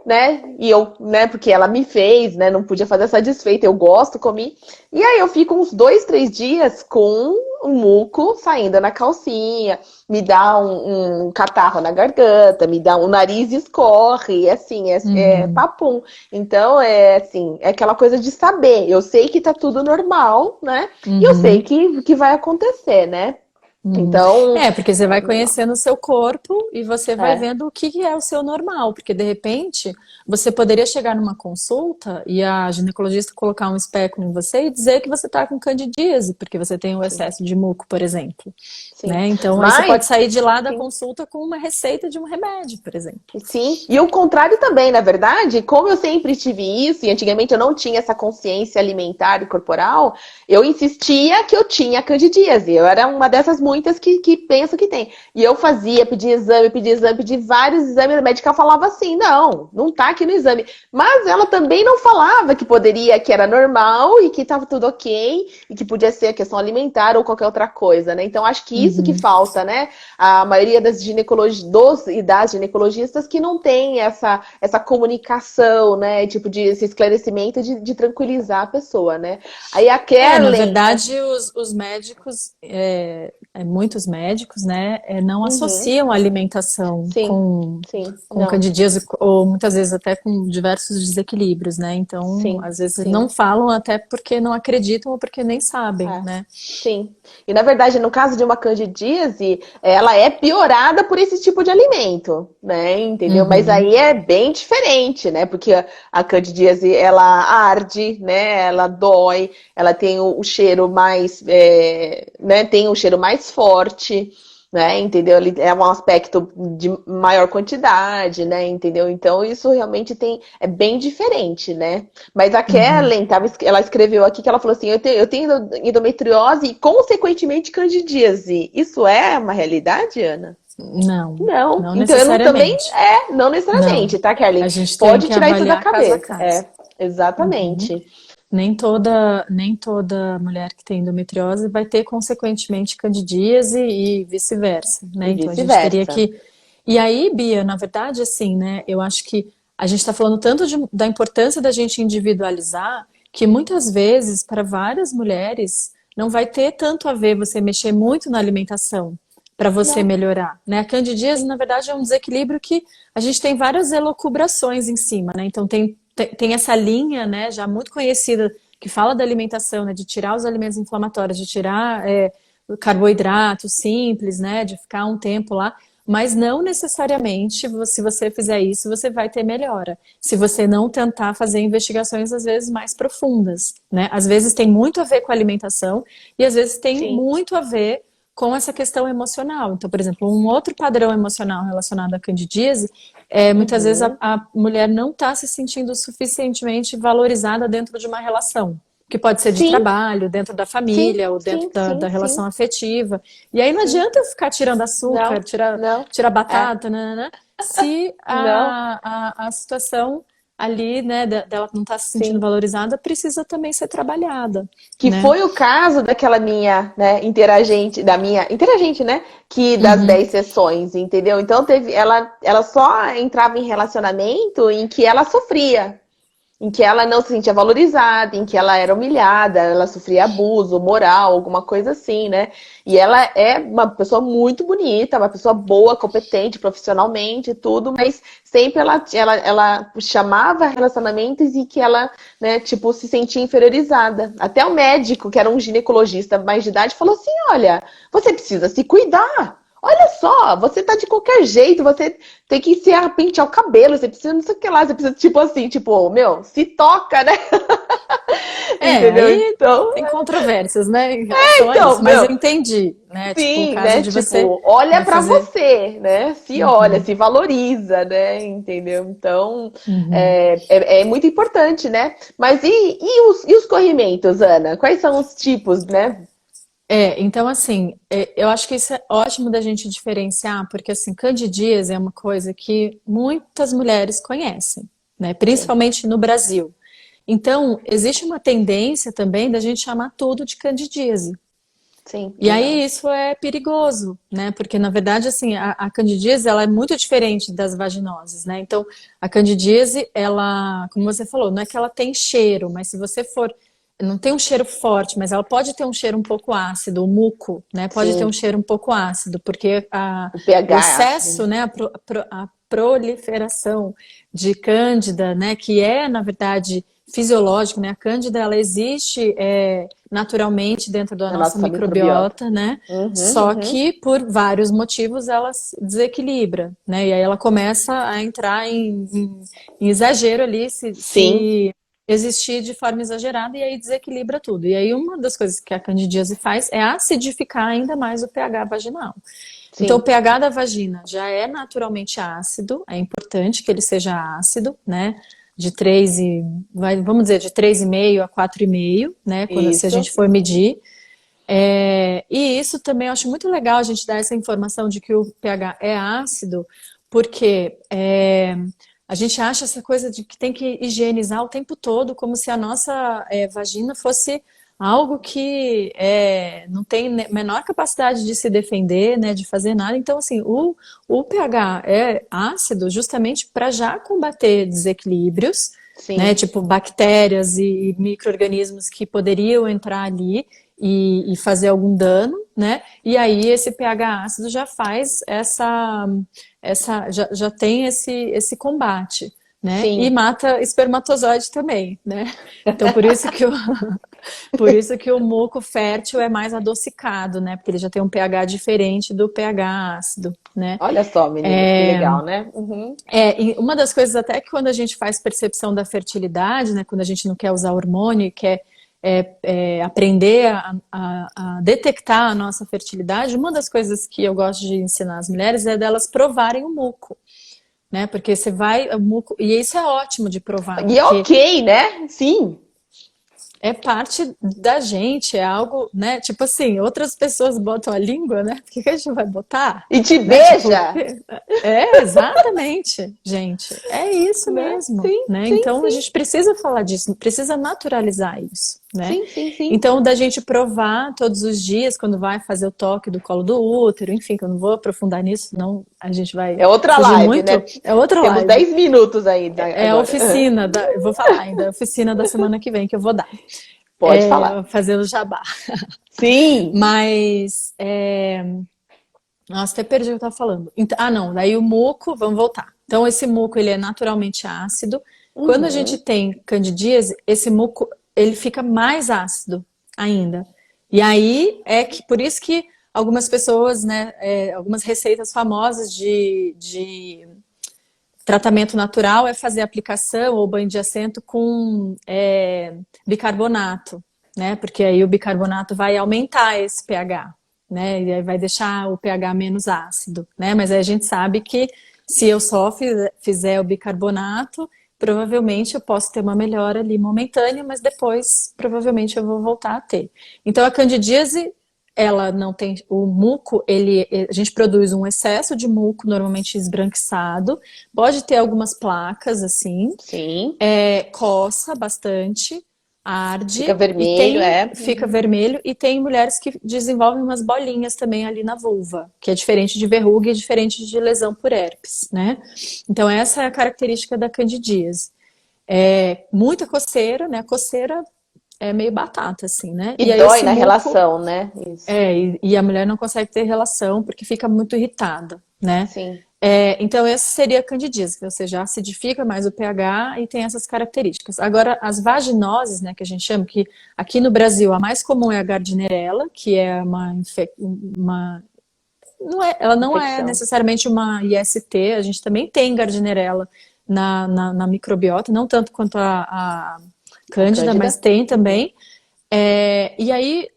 né? E eu, né, porque ela me fez, né? Não podia fazer essa desfeita, eu gosto, comi. E aí eu fico uns 2, 3 dias com um muco saindo na calcinha, me dá um catarro na garganta, me dá um nariz escorre, assim, é Uhum. papum. Então, é assim, é aquela coisa de saber. Eu sei que tá tudo normal, né? E eu sei Uhum. que vai acontecer, né? Uhum. Então, É, porque você vai conhecendo o seu corpo e você vai é, vendo o que que é o seu normal, porque de repente você poderia chegar numa consulta e a ginecologista colocar um espéculo em você e dizer que você está com candidíase, porque você tem o sim, excesso de muco, por exemplo, sim. né? Então aí você pode Mas, sair de lá da sim. consulta com uma receita de um remédio, por exemplo. Sim, e o contrário também, na verdade, como eu sempre tive isso, e antigamente eu não tinha essa consciência alimentar e corporal, eu insistia que eu tinha candidíase. Eu era uma dessas muitas que penso que tem. E eu fazia, pedia exame, pedia vários exames, a médica falava assim, não tá aqui no exame. Mas ela também não falava que poderia, que era normal e que estava tudo ok, e que podia ser a questão alimentar ou qualquer outra coisa, né? Então acho que isso que Uhum. falta, né? A maioria das dos e das ginecologistas que não tem essa comunicação, né? Tipo, de esse esclarecimento de tranquilizar a pessoa, né? Aí a É, na Kellen, né? verdade, os médicos, muitos médicos, né, não Uhum. associam a alimentação Sim, sim, com não, candidíase ou muitas vezes até com diversos desequilíbrios, né? Então, sim, às vezes sim. não falam até porque não acreditam ou porque nem sabem, É. né? Sim. E na verdade, no caso de uma candidíase, ela é piorada por esse tipo de alimento, né? Entendeu? Mas Uhum, aí é bem diferente, né? Porque a candidíase, ela arde, né? Ela dói, ela tem o cheiro mais, né? Tem o cheiro mais forte, né? Entendeu? Ele é um aspecto de maior quantidade, né? Entendeu? Então isso realmente é bem diferente, né? Mas a uhum. Kellen, ela escreveu aqui que ela falou assim: eu tenho endometriose e, consequentemente, candidíase. Isso é uma realidade, Ana? Não, Não. não Então eu não também necessariamente. não necessariamente, Não. tá, A Kelly? gente tem Pode que tirar isso da avaliar caso a cabeça. caso. Uhum. Exatamente. Nem toda mulher que tem endometriose vai ter, consequentemente, candidíase e vice-versa, né? E Então a gente teria vice-versa. que. E aí, Bia, na verdade, assim, né? Eu acho que a gente está falando tanto da importância da gente individualizar que muitas vezes, para várias mulheres, não vai ter tanto a ver você mexer muito na alimentação para você Não. melhorar, né? A candidíase, Sim. na verdade, é um desequilíbrio que a gente tem várias elucubrações em cima, né? Então tem essa linha, né, já muito conhecida que fala da alimentação, né, de tirar os alimentos inflamatórios, de tirar o carboidrato simples, né, de ficar um tempo lá, mas não necessariamente, se você fizer isso, você vai ter melhora. Se você não tentar fazer investigações, às vezes, mais profundas, né? Às vezes tem muito a ver com a alimentação e às vezes tem Sim. muito a ver com essa questão emocional. Então, por exemplo, um outro padrão emocional relacionado à candidíase muitas vezes Uhum. a mulher não está se sentindo suficientemente valorizada dentro de uma relação, que pode ser de Sim, trabalho, dentro da sim, família ou dentro sim, da sim, relação sim, afetiva. E aí não sim. adianta eu ficar tirando açúcar, Não, não. tirar É, batata, né, se não, a situação ali, né, dela não estar se sentindo sim. valorizada, precisa também ser trabalhada, Que né? foi o caso daquela minha, né, interagente, da minha interagente, né, que das Uhum, 10 sessões, entendeu? Então ela só entrava em relacionamento em que ela sofria, em que ela não se sentia valorizada, em que ela era humilhada, ela sofria abuso moral, alguma coisa assim, né? E ela é uma pessoa muito bonita, uma pessoa boa, competente profissionalmente, tudo, mas sempre ela chamava relacionamentos e que ela, né, tipo, se sentia inferiorizada. Até o médico, que era um ginecologista mais de idade, falou assim: olha, você precisa se cuidar. Olha só, você tá de qualquer jeito, você tem que se pentear o cabelo, você precisa não sei o que lá, você precisa, tipo assim, tipo, meu, se toca, né? Entendeu? Aí Então, tem controvérsias, né, em relação a então, isso, mas eu meu, entendi, né? Tipo, o sim, caso né? de você, Tipo, olha né, pra fazer. você, né? Se olha, Uhum, se valoriza, né? Entendeu? Então, uhum. é muito importante, né? Mas e os corrimentos, Ana? Quais são os tipos, né? Então assim, eu acho que isso é ótimo da gente diferenciar, porque assim, candidíase é uma coisa que muitas mulheres conhecem, né? Sim, Principalmente no Brasil. Então, existe uma tendência também da gente chamar tudo de candidíase. sim, E legal. aí isso é perigoso, né? Porque na verdade assim, a candidíase ela é muito diferente das vaginoses, né? Então, a candidíase, ela, como você falou, não é que ela tem cheiro, mas se você for, não tem um cheiro forte, mas ela pode ter um cheiro um pouco ácido, o muco, né? Pode ter um Sim, cheiro um pouco ácido, porque o o pH é ácido, excesso, né? né, a proliferação de cândida, né, que é na verdade fisiológico, né? A cândida ela existe naturalmente dentro da Na nossa nossa microbiota. microbiota, né? Uhum, Só uhum. que por vários motivos ela se desequilibra, né? E aí ela começa a entrar em exagero ali, Sim, se existir de forma exagerada e aí desequilibra tudo. E aí uma das coisas que a candidíase faz é acidificar ainda mais o pH vaginal. Então, o sim. pH da vagina já é naturalmente ácido, é importante que ele seja ácido, né? De 3 e, vamos dizer, de 3,5 a 4,5, né? Quando, se a Isso. gente for medir. E isso também eu acho muito legal a gente dar essa informação de que o pH é ácido, porque a gente acha essa coisa de que tem que higienizar o tempo todo, como se a nossa vagina fosse algo que não tem menor capacidade de se defender, né, de fazer nada. Então, assim, o pH é ácido justamente para já combater desequilíbrios, né, Sim, tipo bactérias e micro-organismos que poderiam entrar ali e fazer algum dano, né? E aí esse pH ácido já faz já tem esse combate, né? E sim. mata espermatozoide também, né? Então por isso que o muco fértil é mais adocicado, né? Porque ele já tem um pH diferente do pH ácido, né? Olha só, menina, que legal, né? Uhum. E uma das coisas até que quando a gente faz percepção da fertilidade, né, quando a gente não quer usar hormônio e quer aprender a detectar a nossa fertilidade, uma das coisas que eu gosto de ensinar as mulheres é delas provarem o muco, né? Porque você vai, o muco, e isso é ótimo de provar, E é porque ok, né? Sim. é parte da gente, é algo, né? Tipo assim, outras pessoas botam a língua, né? Por que que a gente vai botar? E te Né? Tipo, beija, exatamente, gente. É isso né? mesmo, Sim, né? sim, Então a sim. gente precisa falar disso, precisa naturalizar isso, né? Sim, sim, sim. Então, da gente provar todos os dias, quando vai fazer o toque do colo do útero, enfim, que eu não vou aprofundar nisso, não a gente vai É outra fugir live, né? muito. É outra Temos live. 10 minutos ainda É a agora. oficina eu vou falar ainda, a oficina da semana que vem que eu vou dar Pode falar. fazendo jabá. Sim. Mas, nossa, até perdi o que eu estava falando. Não, daí o muco, vamos voltar. Então, esse muco, ele é naturalmente ácido. Quando a gente Uhum. tem candidíase, esse muco, ele fica mais ácido ainda. E aí, por isso que algumas pessoas, né, algumas receitas famosas de tratamento natural é fazer aplicação ou banho de assento com bicarbonato, né? Porque aí o bicarbonato vai aumentar esse pH, né? E aí vai deixar o pH menos ácido, né? Mas aí a gente sabe que se eu só fizer o bicarbonato, provavelmente eu posso ter uma melhora ali momentânea, mas depois provavelmente eu vou voltar a ter. Então a candidíase ela não tem o muco, a gente produz um excesso de muco, normalmente esbranquiçado, pode ter algumas placas assim, Sim. coça bastante, Fica arde e vermelho, é. fica Uhum. vermelho e tem mulheres que desenvolvem umas bolinhas também ali na vulva, que é diferente de verruga e diferente de lesão por herpes, né? Então essa é a característica da candidíase. Muita coceira, né? Coceira é meio batata, assim, né? E E aí dói esse na muco relação, né? Isso. e a mulher não consegue ter relação porque fica muito irritada, né? Sim. Então, essa seria a candidíase, que você já acidifica mais o pH e tem essas características. Agora, as vaginoses, né, que a gente chama, que aqui no Brasil a mais comum é a Gardnerella, que é ela não é Infecção. necessariamente uma IST, a gente também tem Gardnerella na microbiota, não tanto quanto a A Cândida, mas Cândida. tem Uhum. também.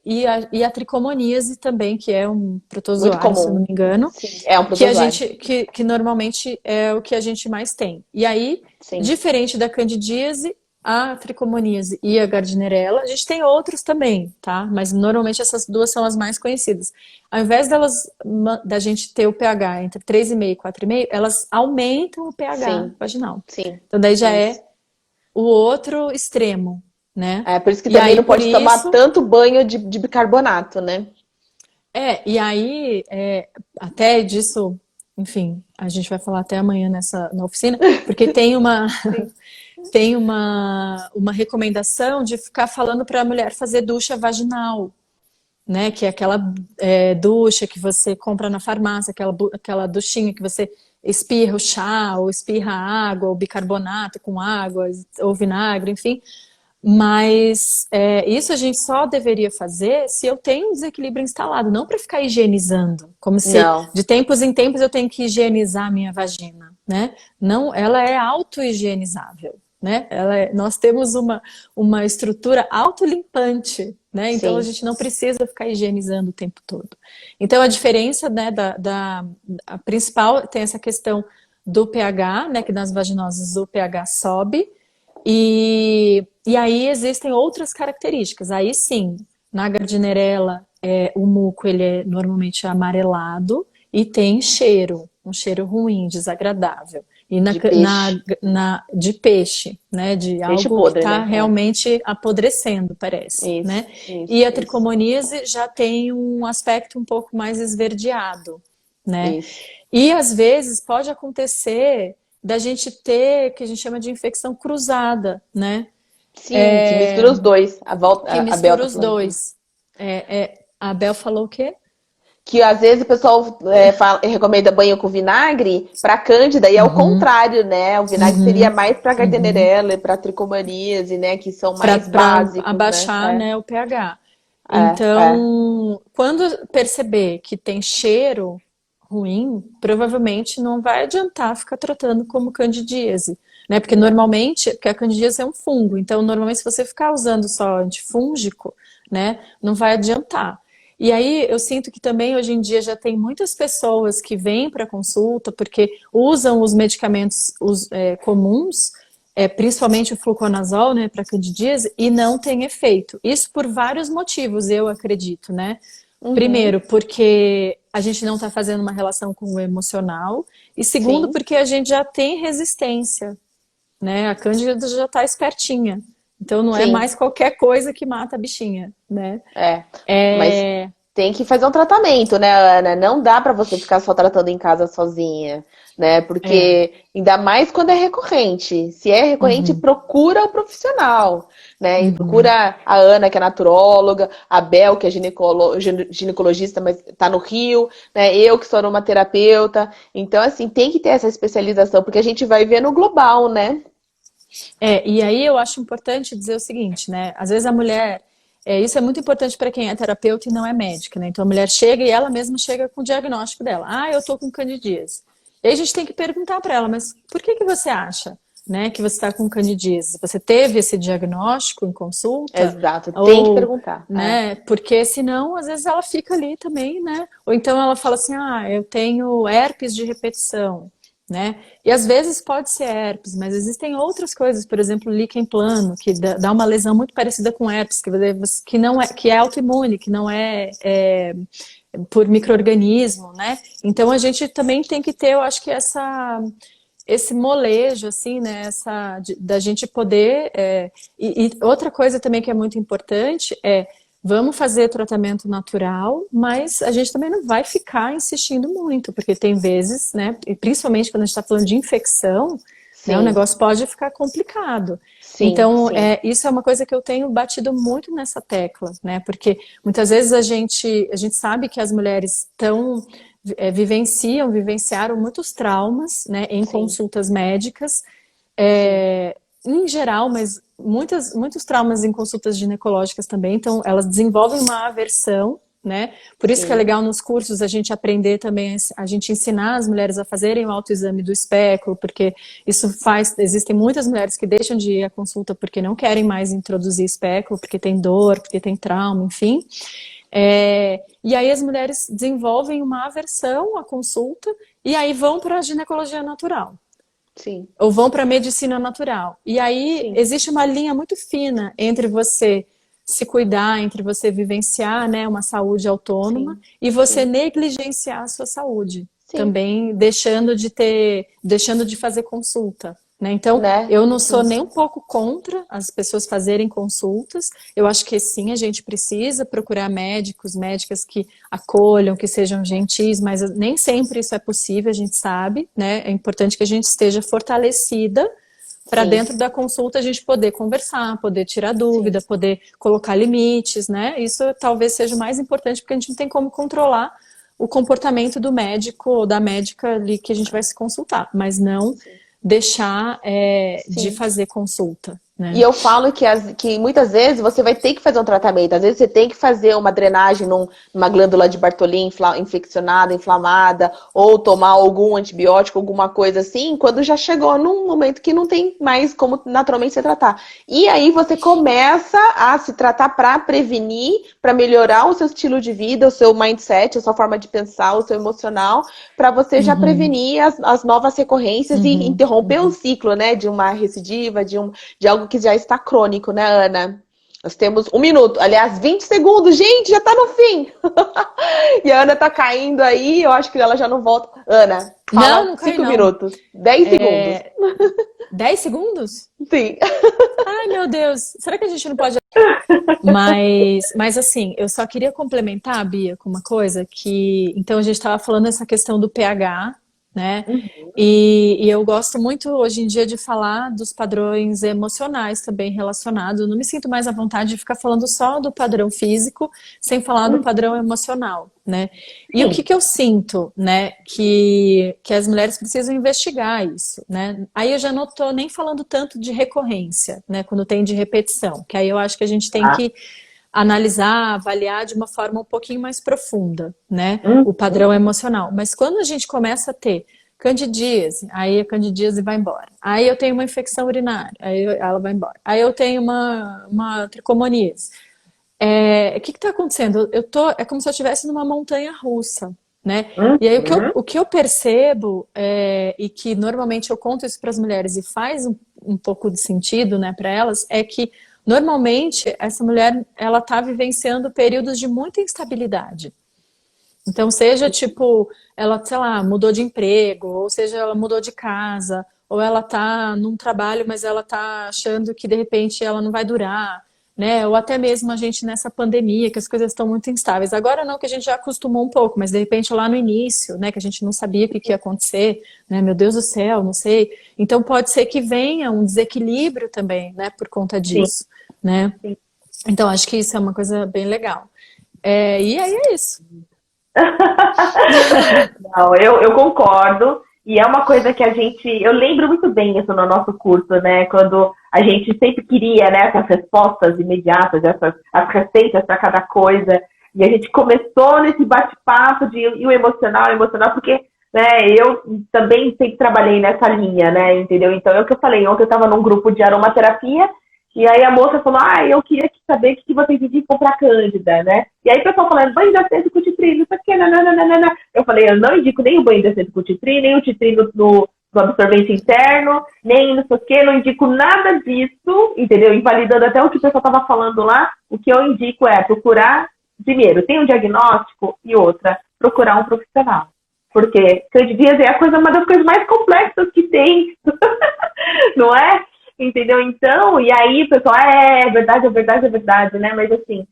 E a tricomoníase também, que é um Muito protozoário, se eu não comum. me engano, Sim, é um que a protozoário. gente, que normalmente é o que a gente mais tem. E aí, Sim, diferente da candidíase, a tricomoníase e a gardnerella, a gente tem outros também, tá? Mas normalmente essas duas são as mais conhecidas. Ao invés da gente ter o pH entre 3,5 e 4,5, elas aumentam o pH sim, vaginal. sim. Então daí já Isso. é o outro extremo, né? É por isso que E também aí, não por pode tomar isso, tanto banho de bicarbonato, né? até disso, enfim, a gente vai falar até amanhã na oficina, porque tem uma, Sim. tem uma recomendação de ficar falando para a mulher fazer ducha vaginal, né? Que é aquela ducha que você compra na farmácia, aquela duchinha que você espirra o chá, ou espirra a água, ou bicarbonato com água, ou vinagre, enfim. Mas isso a gente só deveria fazer se eu tenho um desequilíbrio instalado, não para ficar higienizando, como se Não. de tempos em tempos eu tenho que higienizar a minha vagina, né? Não, ela é auto-higienizável, né? Nós temos uma estrutura autolimpante, né? Então a Sim. gente não precisa ficar higienizando o tempo todo. Então a diferença, né, a principal tem essa questão do pH, né? Que nas vaginosas o pH sobe. E aí existem outras características. Aí sim, na Gardnerella, o muco ele é normalmente amarelado e tem cheiro, um cheiro ruim, desagradável. E De peixe. de peixe, né? De Peixe algo que podre, está né? É. realmente apodrecendo, parece, Isso, né? E isso, a isso, tricomoníase já tem um aspecto um pouco mais esverdeado, né? isso. E às vezes pode acontecer da gente ter o que a gente chama de infecção cruzada, né? Sim, que mistura os dois. Que A Bel mistura tá os falando aqui. dois. A Bel falou o quê? Que às vezes o pessoal recomenda banho com vinagre para cândida e é o Uhum, contrário, né? O vinagre seria uhum, mais para uhum. Gardnerella e para tricomaníase, né? Que são mais Para básicos, né? abaixar, né, o pH. É. Então, quando perceber que tem cheiro ruim, provavelmente não vai adiantar ficar tratando como candidíase, né? Não. Porque a candidíase é um fungo, então normalmente se você ficar usando só antifúngico, né, não vai adiantar. E aí eu sinto que também hoje em dia já tem muitas pessoas que vêm para consulta porque usam os medicamentos comuns, principalmente o fluconazol, né, para candidíase, e não tem efeito. Isso por vários motivos, eu acredito, né? Uhum. Primeiro, porque a gente não está fazendo uma relação com o emocional, e segundo, Sim, porque a gente já tem resistência, né? A cândida já está espertinha. Então não é sim. mais qualquer coisa que mata a bichinha, né? É. Mas É, tem que fazer um tratamento, né, Ana? Não dá para você ficar só tratando em casa sozinha, né? é, Porque ainda mais quando é recorrente. Se é recorrente, uhum, procura o profissional, né? E uhum. procura a Ana, que é naturóloga, a Bel, que é ginecologista, mas está no Rio, né? Eu, que sou aromaterapeuta. Então, assim, tem que ter essa especialização, porque a gente vai ver no global, né? E aí eu acho importante dizer o seguinte, né? Às vezes a mulher, isso é muito importante para quem é terapeuta e não é médica, né? Então a mulher chega e ela mesma chega com o diagnóstico dela. Ah, eu tô com candidíase. E aí a gente tem que perguntar para ela, mas por que que você acha, né, que você está com candidíase? Você teve esse diagnóstico em consulta? Exato, tem que Ou, perguntar. É. né? Porque senão, às vezes ela fica ali também, né? Ou então ela fala assim, ah, eu tenho herpes de repetição, né? E às vezes pode ser herpes, mas existem outras coisas, por exemplo, líquen plano, que dá uma lesão muito parecida com herpes, que não é, que é autoimune, que não é por micro-organismo, né? Então a gente também tem que ter, eu acho que esse molejo, assim, né? Da gente poder. E outra coisa também que é muito importante é vamos fazer tratamento natural, mas a gente também não vai ficar insistindo muito, porque tem vezes, né? E principalmente quando a gente está falando de infecção, né? O Sim, negócio pode ficar complicado. sim, Então, sim. isso é uma coisa que eu tenho batido muito nessa tecla, né? Porque muitas vezes a gente sabe que as mulheres vivenciaram muitos traumas, né, em Sim, consultas médicas, sim. em geral, mas muitos traumas em consultas ginecológicas também, então elas desenvolvem uma aversão, né? Por isso que é Sim, legal nos cursos a gente aprender também, a gente ensinar as mulheres a fazerem o autoexame do espéculo, porque existem muitas mulheres que deixam de ir à consulta porque não querem mais introduzir espéculo, porque tem dor, porque tem trauma, enfim. E aí as mulheres desenvolvem uma aversão à consulta e aí vão para a ginecologia natural sim, ou vão para a medicina natural. E aí sim, existe uma linha muito fina entre você se cuidar, entre você vivenciar, né, uma saúde autônoma sim, e você sim, negligenciar a sua saúde, sim, também deixando de fazer consulta. Né? Então, né? eu não sou Sim, nem um pouco contra as pessoas fazerem consultas. Eu acho que sim, a gente precisa procurar médicos, médicas que acolham, que sejam gentis, mas nem sempre isso é possível, a gente sabe, né? É importante que a gente esteja fortalecida para sim, dentro da consulta a gente poder conversar, poder tirar sim, dúvida, poder colocar limites, né? Isso talvez seja o mais importante, porque a gente não tem como controlar o comportamento do médico ou da médica ali que a gente vai se consultar, mas não sim, deixar de sim. fazer consulta, E né? eu falo que muitas vezes você vai ter que fazer um tratamento. Às vezes você tem que fazer uma drenagem numa glândula de Bartholin infeccionada, inflamada, ou tomar algum antibiótico, alguma coisa assim, quando já chegou num momento que não tem mais como naturalmente se tratar. E aí você começa a se tratar para prevenir, para melhorar o seu estilo de vida, o seu mindset, a sua forma de pensar, o seu emocional, para você já Uhum, prevenir as novas recorrências e uhum, interromper o uhum. ciclo, né, de uma recidiva, de algo que já está crônico, né, Ana? Nós temos 1 minuto, aliás, 20 segundos, gente, já tá no fim. E a Ana tá caindo aí, eu acho que ela já não volta. Ana, Não, fala não cai 5 não. minutos, 10 segundos. 10 segundos? Sim. Ai, meu Deus, será que a gente não pode. Mas assim, eu só queria complementar, Bia, com uma coisa que. Então, a gente estava falando essa questão do pH, né? E eu gosto muito hoje em dia de falar dos padrões emocionais também relacionados. Eu não me sinto mais à vontade de ficar falando só do padrão físico, sem falar do padrão emocional, né? E o que Sim. que eu sinto, né? Que as mulheres precisam investigar isso, né? Aí eu já não estou nem falando tanto de recorrência, né? Quando tem de repetição, que aí eu acho que a gente tem Tá. que analisar, avaliar de uma forma um pouquinho mais profunda, né? O Uhum. padrão emocional. Mas quando a gente começa a ter candidíase, aí a candidíase vai embora. Aí eu tenho uma infecção urinária, aí ela vai embora. Aí eu tenho uma tricomoníase. O que está acontecendo? É como se eu estivesse numa montanha russa, né? E aí Uhum. o que eu percebo, e que normalmente eu conto isso para as mulheres e faz um pouco de sentido, né, para elas, é que normalmente essa mulher ela está vivenciando períodos de muita instabilidade. Então, seja tipo, ela, sei lá, mudou de emprego, ou seja, ela mudou de casa, ou ela tá num trabalho, mas ela tá achando que de repente ela não vai durar, né? Ou até mesmo a gente nessa pandemia, que as coisas estão muito instáveis. Agora não, que a gente já acostumou um pouco, mas de repente lá no início, né, que a gente não sabia o que ia acontecer, né? Meu Deus do céu, não sei. Então pode ser que venha um desequilíbrio também, né, por conta Sim, disso, né? sim. Então acho que isso é uma coisa bem legal. E aí é isso. Não, eu concordo. E é uma coisa que a gente. Eu lembro muito bem isso no nosso curso, né? Quando a gente sempre queria, né, essas respostas imediatas, as receitas para cada coisa. E a gente começou nesse bate-papo de e o emocional, porque né, eu também sempre trabalhei nessa linha, né? Entendeu? Então é o que eu falei. Ontem eu estava num grupo de aromaterapia. E aí a moça falou, eu queria saber o que vocês indicam para Cândida, né? E aí o pessoal falando, banho de assento com titrino, isso aqui, nananana. Eu falei, eu não indico nem o banho de assento com titrino, nem o titrino no absorvente interno, nem não sei o que, não indico nada disso, entendeu? Invalidando até o que o pessoal estava falando lá, o que eu indico é procurar, primeiro, tem um diagnóstico e outra, procurar um profissional. Porque candidíase é uma das coisas mais complexas que tem, não é? Entendeu? Então, e aí o pessoal, é verdade, né? Mas assim,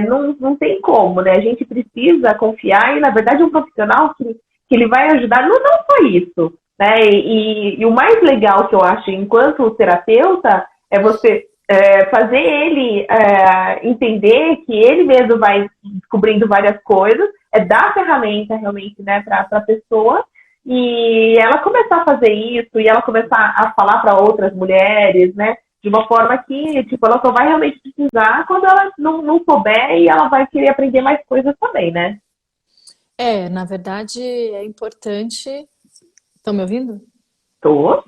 não tem como, né? A gente precisa confiar e, na verdade, um profissional que ele vai ajudar, não só isso, né? E o mais legal que eu acho, enquanto terapeuta, é você fazer ele entender que ele mesmo vai descobrindo várias coisas, dar ferramenta realmente, né, para a pessoa, e ela começar a fazer isso, e ela começar a falar para outras mulheres, né, de uma forma que, tipo, ela só vai realmente precisar quando ela não souber e ela vai querer aprender mais coisas também, né? Na verdade, é importante. Estão me ouvindo? Tô.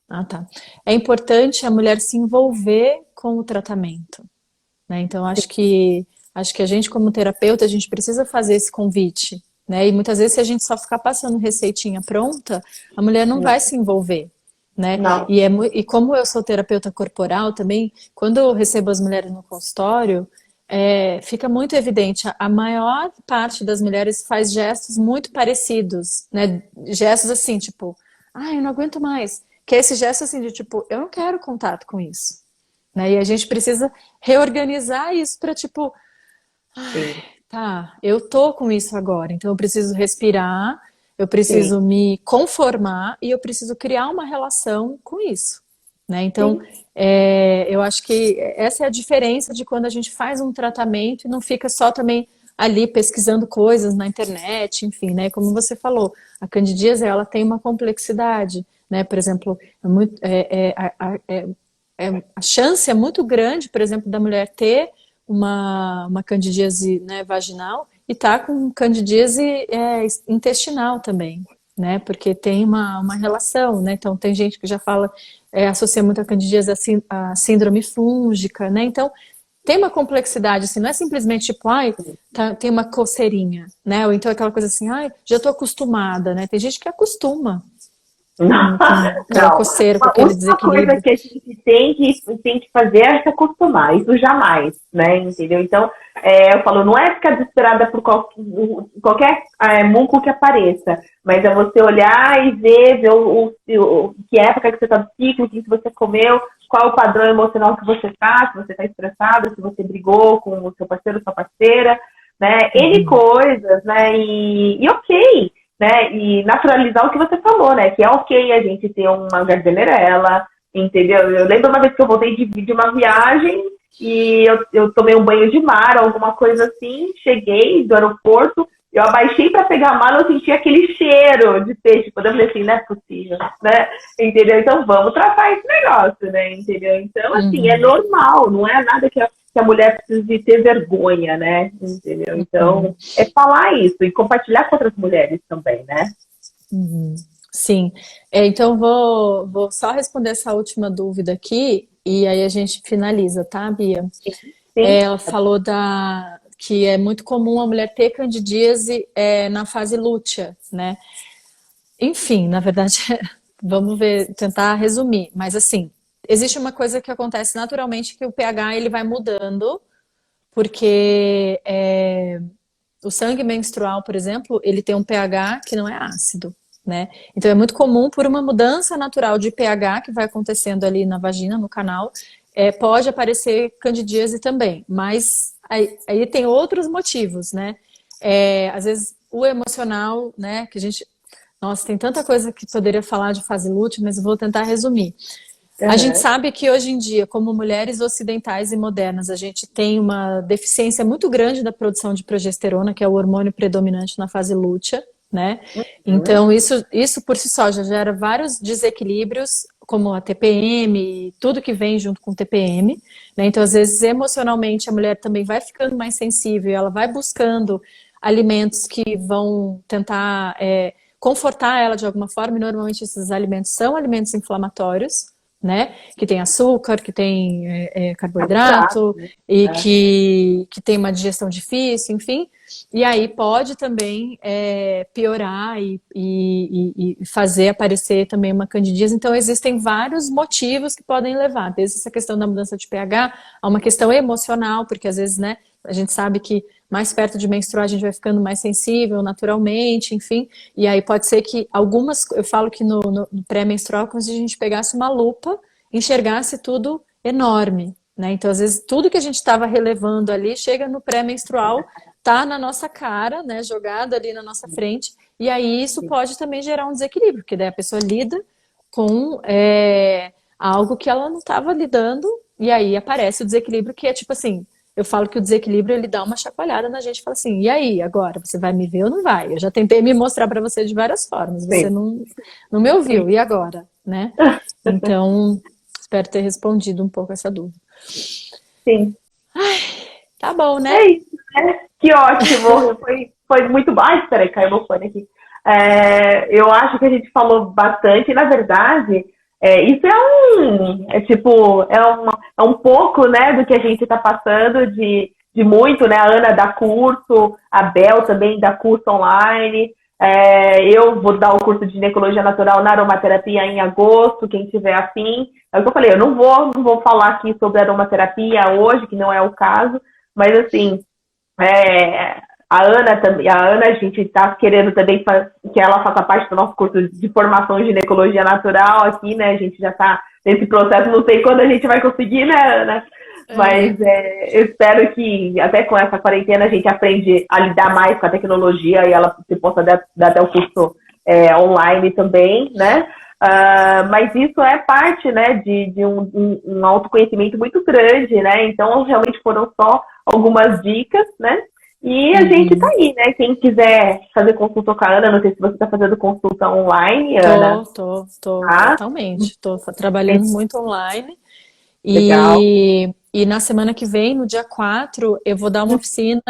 Ah, tá. É importante a mulher se envolver com o tratamento, né? Então, acho que a gente, como terapeuta, a gente precisa fazer esse convite, né? E muitas vezes, se a gente só ficar passando receitinha pronta, a mulher não vai se envolver, né? Não. E como eu sou terapeuta corporal também, quando eu recebo as mulheres no consultório, fica muito evidente, a maior parte das mulheres faz gestos muito parecidos, né? Gestos assim, tipo, eu não aguento mais. Que é esse gesto assim de tipo, eu não quero contato com isso, né? E a gente precisa reorganizar isso para tipo, Sim. tá, eu tô com isso agora, então eu preciso respirar, eu Sim. preciso me conformar e eu preciso criar uma relação com isso, né? Então, Sim. eu acho que essa é a diferença de quando a gente faz um tratamento e não fica só também ali pesquisando coisas na internet, enfim, né? Como você falou, a candidíase, ela tem uma complexidade, né? Por exemplo, a chance é muito grande, por exemplo, da mulher ter uma candidíase, né, vaginal e tá com candidíase intestinal também, né? Porque tem uma relação, né? Então tem gente que já fala, associa muito a candidíase à síndrome fúngica, né? Então tem uma complexidade, assim, não é simplesmente tipo, tem uma coceirinha, né? Ou então aquela coisa assim, já tô acostumada, né? Tem gente que acostuma Não, com aquela não. coceira, com A aquele última coisa desequilíbrio. que a gente tem que fazer é se acostumar. Isso jamais, né? Entendeu? Então, eu falo, não é ficar desesperada por qualquer muco que apareça, mas é você olhar e ver que época que você está do ciclo, o que você comeu, qual o padrão emocional que você está, se você está estressada, se você brigou com o seu parceiro ou sua parceira, né? N coisas, né? E ok, né? E naturalizar o que você falou, né? Que é ok a gente ter uma gardenerela, entendeu? Eu lembro uma vez que eu voltei de uma viagem e eu tomei um banho de mar, alguma coisa assim, cheguei do aeroporto, eu abaixei para pegar a mala, eu senti aquele cheiro de peixe. Quando eu falei assim, não é possível, né? Entendeu? Então vamos tratar esse negócio, né? Entendeu? Então, assim, é normal, não é nada que a mulher precise ter vergonha, né? Entendeu? Então, é falar isso e compartilhar com outras mulheres também, né? Sim. Então vou só responder essa última dúvida aqui e aí a gente finaliza, tá, Bia? Sim. Ela falou que é muito comum a mulher ter candidíase na fase lútea, né? Enfim, na verdade, vamos ver, tentar resumir. Mas assim, existe uma coisa que acontece naturalmente que o pH ele vai mudando, porque o sangue menstrual, por exemplo, ele tem um pH que não é ácido, né? Então é muito comum por uma mudança natural de pH que vai acontecendo ali na vagina, no canal, pode aparecer candidíase também, mas aí tem outros motivos, né? Às vezes o emocional, né? Que a gente, nossa, tem tanta coisa que poderia falar de fase lútea, mas eu vou tentar resumir. A gente Uhum. sabe que hoje em dia, como mulheres ocidentais e modernas, a gente tem uma deficiência muito grande da produção de progesterona, que é o hormônio predominante na fase lútea, né? Então, isso por si só já gera vários desequilíbrios, como a TPM e tudo que vem junto com o TPM, né? Então, às vezes, emocionalmente, a mulher também vai ficando mais sensível, ela vai buscando alimentos que vão tentar confortar ela de alguma forma, e normalmente esses alimentos são alimentos inflamatórios, né? Que tem açúcar, que tem carboidrato e que tem uma digestão difícil, enfim. E aí pode também piorar e fazer aparecer também uma candidíase. Então existem vários motivos que podem levar, desde essa questão da mudança de pH a uma questão emocional, porque às vezes, né, a gente sabe que mais perto de menstruar a gente vai ficando mais sensível naturalmente, enfim. E aí pode ser que eu falo que no pré-menstrual, como se a gente pegasse uma lupa, enxergasse tudo enorme, né? Então, às vezes, tudo que a gente estava relevando ali chega no pré-menstrual, tá na nossa cara, né? Jogado ali na nossa frente. E aí isso pode também gerar um desequilíbrio, porque daí a pessoa lida com algo que ela não estava lidando, e aí aparece o desequilíbrio, que é tipo assim. Eu falo que o desequilíbrio ele dá uma chacoalhada na gente e fala assim: e aí, agora? Você vai me ver ou não vai? Eu já tentei me mostrar para você de várias formas, você não me ouviu, e agora? Né? Então, espero ter respondido um pouco essa dúvida. Sim. Tá bom, né? É isso, né? Que ótimo. Foi muito bom. Ai, peraí, caiu meu fone aqui. Eu acho que a gente falou bastante, e na verdade, isso é um pouco, né, do que a gente está passando de muito, né? A Ana dá curso, a Bel também dá curso online. Eu vou dar o curso de ginecologia natural na aromaterapia em agosto, quem tiver afim. É o que eu falei, eu não vou falar aqui sobre aromaterapia hoje, que não é o caso, mas assim, a Ana, a gente está querendo também que ela faça parte do nosso curso de formação em ginecologia natural aqui, né? A gente já está nesse processo, não sei quando a gente vai conseguir, né, Ana? Mas eu espero que até com essa quarentena a gente aprende a lidar mais com a tecnologia e ela se possa dar até o curso online também, né? Mas isso é parte, né, de um autoconhecimento muito grande, né? Então, realmente foram só algumas dicas, né? E a gente tá aí, né? Quem quiser fazer consulta com a Ana, não sei se você tá fazendo consulta online, Ana. Tô, Tá? totalmente. Tô trabalhando muito online. Legal. E na semana que vem, no dia 4, eu vou dar uma oficina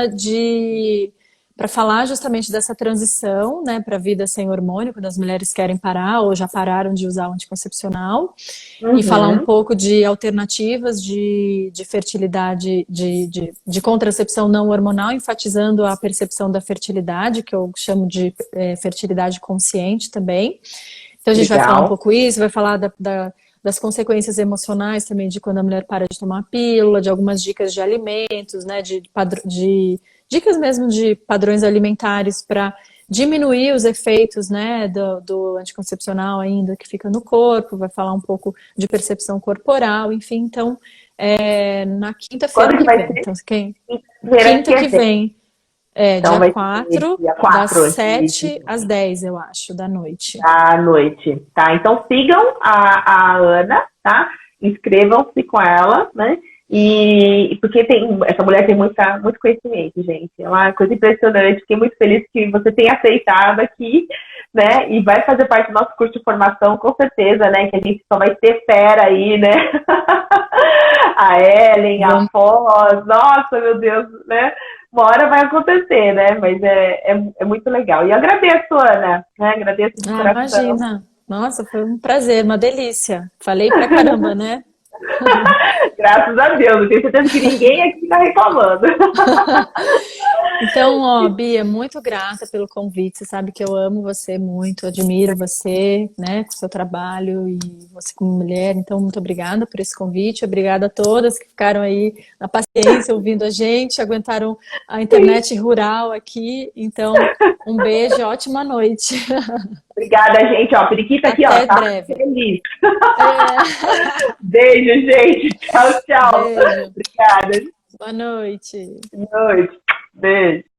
para falar justamente dessa transição, né, para a vida sem hormônio, quando as mulheres querem parar ou já pararam de usar o anticoncepcional, e falar um pouco de alternativas de fertilidade, de contracepção não hormonal, enfatizando a percepção da fertilidade, que eu chamo de fertilidade consciente também. Então a gente vai falar um pouco isso, vai falar das consequências emocionais também de quando a mulher para de tomar a pílula, de algumas dicas de alimentos, né, de dicas mesmo de padrões alimentares para diminuir os efeitos, né, do anticoncepcional ainda que fica no corpo, vai falar um pouco de percepção corporal, enfim, então na quinta-feira que vem. Então, quinta que vem. Então Dia 4, dia 4, das 7 às 10, eu acho, da noite. Da noite, tá? Então sigam a Ana, tá? Inscrevam-se com ela, né? E porque essa mulher tem muito conhecimento, gente. É uma coisa impressionante. Fiquei muito feliz que você tenha aceitado aqui, né? E vai fazer parte do nosso curso de formação, com certeza, né? Que a gente só vai ter fera aí, né? A Ellen, a Foz, nossa, meu Deus, né? Uma hora vai acontecer, né? Mas é muito legal. E eu agradeço, Ana, né? Agradeço de coração. Imagina. Nossa, foi um prazer, uma delícia. Falei pra caramba, né? Graças a Deus, eu tenho certeza que ninguém aqui está reclamando. Então, ó, Bia, muito grata pelo convite. Você sabe que eu amo você muito, admiro você, né, com o seu trabalho e você como mulher. Então, muito obrigada por esse convite. Obrigada a todas que ficaram aí na paciência ouvindo a gente, aguentaram a internet rural aqui. Então, um beijo, ótima noite. Obrigada, gente. Ó, periquita aqui, até ó, tá breve. Feliz. Beijo, gente. Tchau, tchau. Beijo. Obrigada. Boa noite. Boa noite. Beijo.